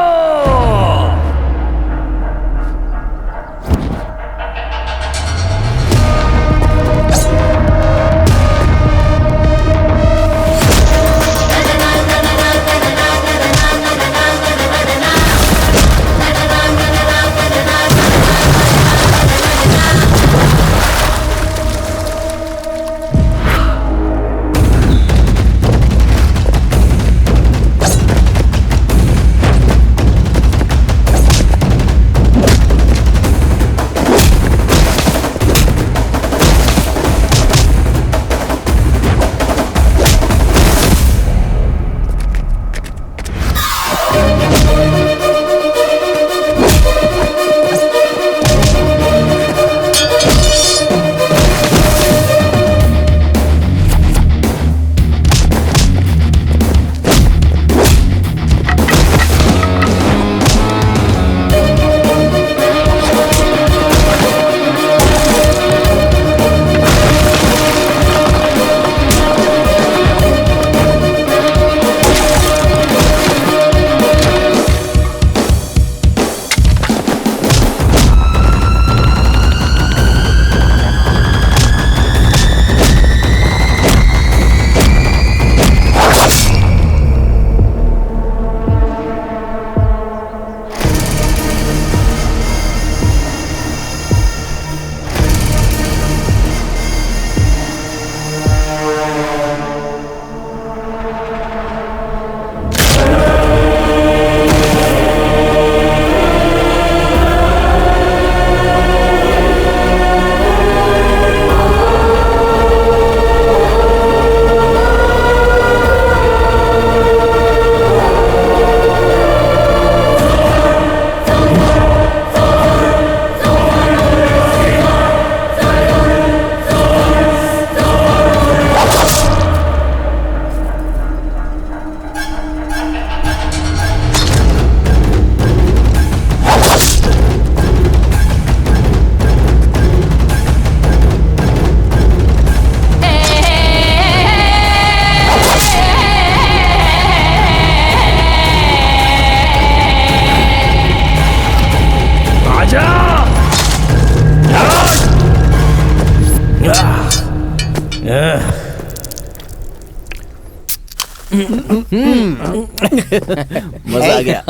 मजा आ गया।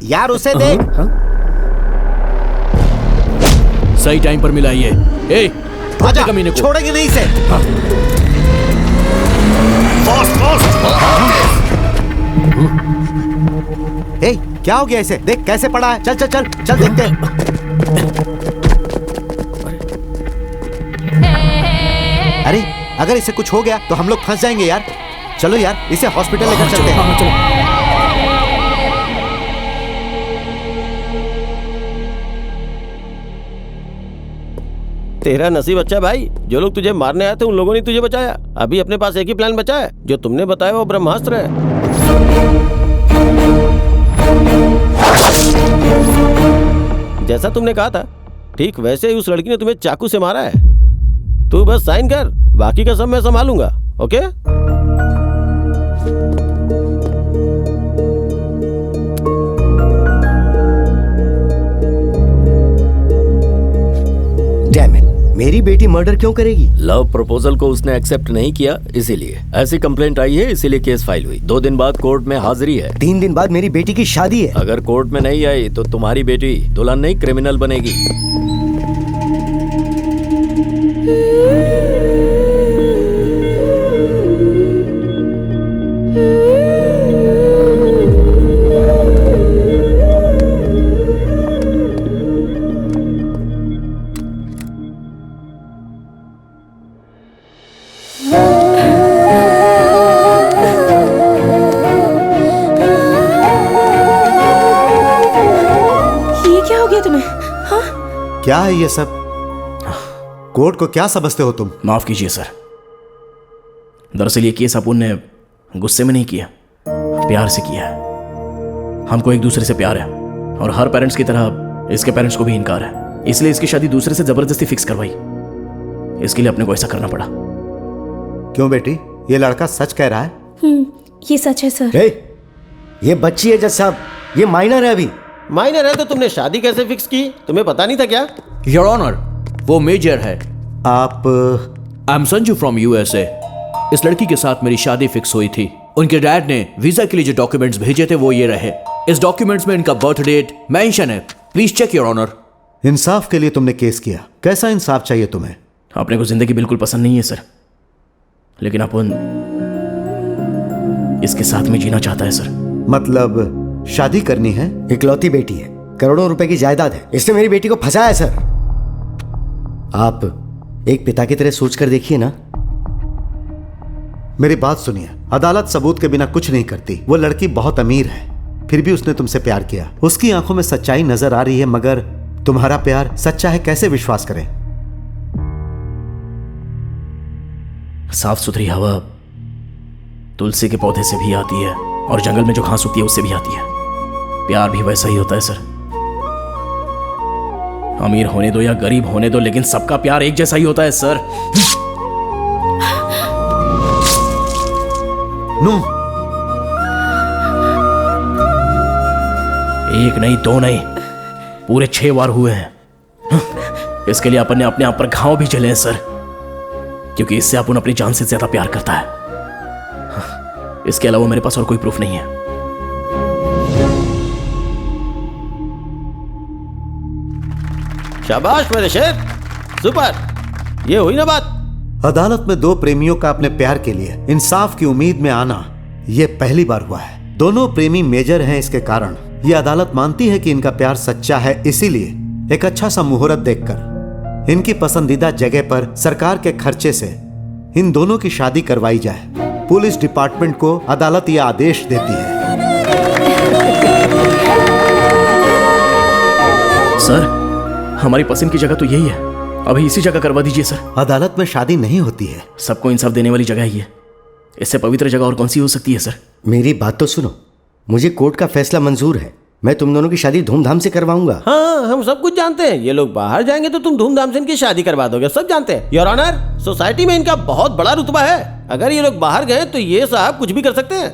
यार उसे देख। सही टाइम पर मिला ये। ए, आजा, कमीने को छोड़ेंगे नहीं इसे। ए, क्या हो गया इसे? देख कैसे पड़ा है। चल चल चल चल देखते हैं। अरे अगर इसे कुछ हो गया तो हम लोग फंस जाएंगे यार। चलो यार इसे हॉस्पिटल लेकर चलते हैं। तेरा नसीब अच्छा भाई, जो लोग तुझे मारने आए थे उन लोगों ने तुझे बचाया। अभी अपने पास एक ही प्लान बचा है, जो तुमने बताया वो ब्रह्मास्त्र है। जैसा तुमने कहा था ठीक वैसे ही उस लड़की ने तुम्हें चाकू से मारा है। तू बस साइन कर, बाकी का सब मैं संभालूंगा। ओके? डैम इट, मेरी बेटी मर्डर क्यों करेगी? लव प्रपोजल को उसने एक्सेप्ट नहीं किया, इसीलिए ऐसी कंप्लेंट आई है, इसीलिए केस फाइल हुई। 2 दिन बाद कोर्ट में हाजिरी है। 3 दिन बाद मेरी बेटी की शादी है। अगर कोर्ट में नहीं आई तो तुम्हारी बेटी दुल्हन नहीं क्रिमिनल बनेगी। क्या है ये सब? कोर्ट को क्या समझते हो तुम? माफ कीजिए सर, दरअसल ये केस अपुन ने गुस्से में नहीं किया, प्यार से किया है। हमको एक दूसरे से प्यार है और हर पेरेंट्स की तरह इसके पेरेंट्स को भी इनकार है, इसलिए इसकी शादी दूसरे से जबरदस्ती फिक्स करवाई। इसके लिए अपने को ऐसा करना पड़ा। क्यों बेटी, ये लड़का सच कह रहा है? ये सच है सर। ये बच्ची है जज साहब, ये माइनर है अभी। माइनर है तो तुमने शादी कैसे फिक्स की? तुम्हें पता नहीं था क्या? योर ऑनर, वो मेजर है। आप? I am Sanju from USA. इस लड़की के साथ मेरी शादी फिक्स हुई थी। उनके डैड ने वीजा के लिए जो डॉक्यूमेंट्स भेजे थे वो ये रहे। इस डॉक्यूमेंट्स में इनका बर्थ डेट मेंशन है। Please check your honour. इंसाफ के लिए तुमने केस किया, कैसा इंसाफ चाहिए तुम्हें? अपने को जिंदगी बिल्कुल पसंद नहीं है सर, लेकिन अपन इसके साथ में जीना चाहता है सर। मतलब शादी करनी है? इकलौती बेटी है, करोड़ों रुपए की जायदाद है, इसने मेरी बेटी को फंसाया है सर। आप एक पिता की तरह सोच कर देखिए ना। मेरी बात सुनिए, अदालत सबूत के बिना कुछ नहीं करती। वो लड़की बहुत अमीर है, फिर भी उसने तुमसे प्यार किया। उसकी आंखों में सच्चाई नजर आ रही है, मगर तुम्हारा प्यार सच्चा है, कैसे विश्वास करें? साफ सुथरी हवा तुलसी के पौधे से भी आती है और जंगल में जो घास उगती है उससे भी आती है। प्यार भी वैसा ही होता है सर। अमीर होने दो या गरीब होने दो, लेकिन सबका प्यार एक जैसा ही होता है सर। नो, एक नहीं, दो नहीं, पूरे 6 बार हुए हैं। इसके लिए अपन ने अपने आप पर घाव भी झेले हैं सर, क्योंकि इससे अपन अपनी जान से ज्यादा प्यार करता है। इसके अलावा मेरे पास और कोई प्रूफ नहीं है। शाबाश मेरे शेर, सुपर। ये हुई ना बात। अदालत में 2 प्रेमियों का अपने प्यार के लिए इंसाफ की उम्मीद में आना यह पहली बार हुआ है। दोनों प्रेमी मेजर हैं, इसके कारण यह अदालत मानती है कि इनका प्यार सच्चा है। इसीलिए एक अच्छा सा मुहूर्त देखकर इनकी पसंदीदा जगह पर सरकार के खर्चे से इन दोनों की शादी करवाई जाए। पुलिस डिपार्टमेंट को अदालत यह आदेश देती है। सर, हमारी पसंद की जगह तो यही है, अभी इसी जगह करवा दीजिए सर। अदालत में शादी नहीं होती है, सबको इंसाफ देने वाली जगह ही है। इससे पवित्र जगह और कौन सी हो सकती है सर? मेरी बात तो सुनो, मुझे कोर्ट का फैसला मंजूर है। मैं तुम दोनों की शादी धूमधाम से करवाऊंगा। हाँ, हम सब कुछ जानते हैं। ये लोग बाहर जाएंगे तो तुम धूमधाम से इनकी शादी करवा दोगे, सब जानते हैं। योर ऑनर, सोसाइटी में इनका बहुत बड़ा रुतबा है। अगर ये लोग बाहर गए तो ये साहब कुछ भी कर सकते हैं।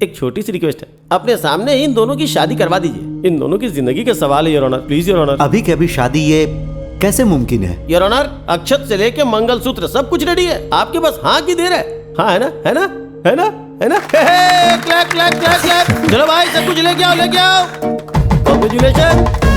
एक छोटी सी रिक्वेस्ट है, अपने सामने ही इन दोनों की शादी करवा दीजिए। इन दोनों की जिंदगी का सवाल है your honour, please your honour. अभी के अभी शादी ये कैसे मुमकिन है? योर ऑनर, अक्षत से लेके मंगलसूत्र सब कुछ रेडी है, आपके बस हाँ की देर है। हाँ, है ना, है ना, है ना, है ना? Clap clap clap clap. चलो भाई, सब कुछ लेके आओ, लेके आओ। कांग्रेचुलेशन।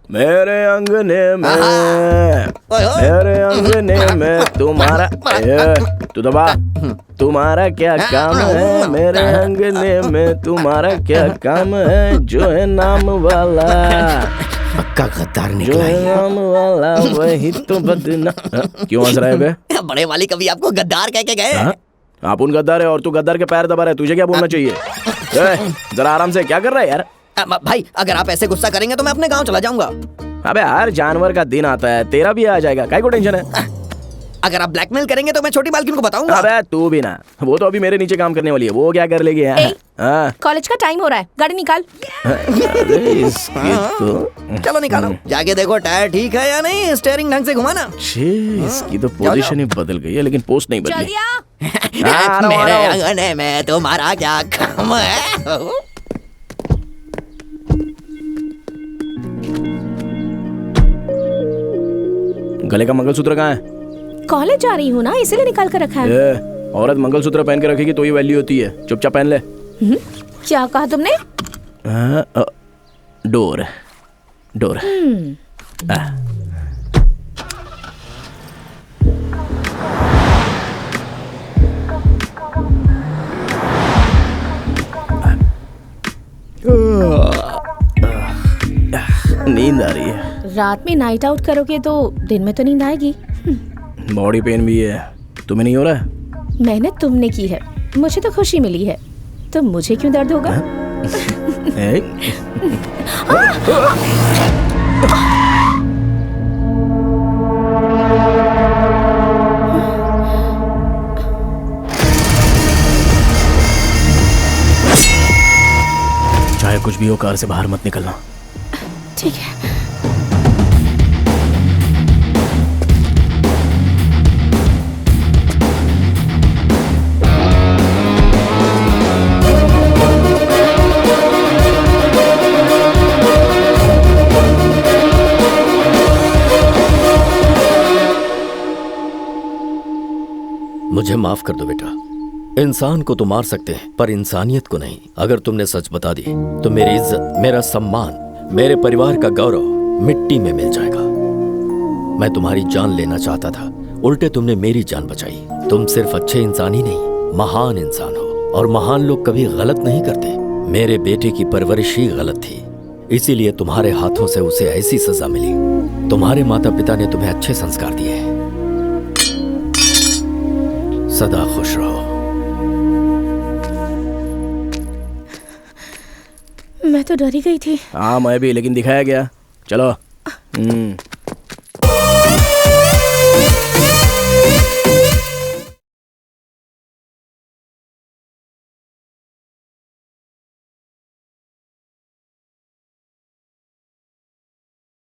मेरे अंगने में, मेरे अंगने में तुम्हारा, तू दबा, तुम्हारा क्या काम है? मेरे अंगने में तुम्हारा क्या काम है? जो है नाम वाला, पक्का गद्दार जो निकला है नाम वाला वही तो बदना। क्यों हंस रहे हो बे? बड़े वाली कभी आपको गद्दार कह के गए? आप उन गद्दार है और तू गद्दार के पैर दबा रहा है, तुझे क्या बोलना चाहिए? जरा आराम से, क्या कर रहा है यार? भाई, अगर आप ऐसे गुस्सा करेंगे तो मैं अपने गांव चला जाऊंगा। अबे हर जानवर का दिन आता है, तेरा भी आ जाएगा, काय को टेंशन है? अगर आप ब्लैकमेल करेंगे तो मैं छोटी मालकिन को बताऊंगा। अबे तू भी ना, वो तो अभी मेरे नीचे काम करने वाली है, वो क्या कर लेगी? कॉलेज का टाइम हो रहा है, गाड़ी निकाल। अरे इसकी तो चलो निकालो, जाके देखो टायर ठीक है या नहीं, स्टीयरिंग ढंग से घुमाना। इसकी तो पोजीशन ही बदल गई है, लेकिन पोस्ट नहीं बदली। मेरे अंगने में तुम्हारा क्या काम है? गले का मंगलसूत्र कहाँ है? कॉलेज जा रही हूँ ना, इसीलिए निकाल कर रखा है। औरत मंगलसूत्र पहन के रखेगी तो ही वैल्यू होती है, चुपचाप पहन ले। क्या कहा तुमने? Door, door. नींद आ रही है। रात में नाइट आउट करोगे तो दिन में तो नींद आएगी। बॉडी पेन भी है, तुम्हें नहीं हो रहा है? मेहनत तुमने की है, मुझे तो खुशी मिली है, तो मुझे क्यों दर्द होगा? चाहे कुछ भी हो, कार से बाहर मत निकलना। ठीक है। मुझे माफ कर दो बेटा। इंसान को तो मार सकते हैं पर इंसानियत को नहीं। अगर तुमने सच बता दी तो मेरी इज्जत, मेरा सम्मान, मेरे परिवार का गौरव मिट्टी में मिल जाएगा। मैं तुम्हारी जान लेना चाहता था, उल्टे तुमने मेरी जान बचाई। तुम सिर्फ अच्छे इंसान ही नहीं, महान इंसान हो, और महान लोग कभी गलत नहीं करते। मेरे बेटे की परवरिश ही गलत थी, इसीलिए तुम्हारे हाथों से उसे ऐसी सजा मिली। तुम्हारे माता पिता ने तुम्हें अच्छे संस्कार दिए। सदा खुश रहो। मैं तो डरी गई थी। हाँ मैं भी, लेकिन दिखाया गया। चलो।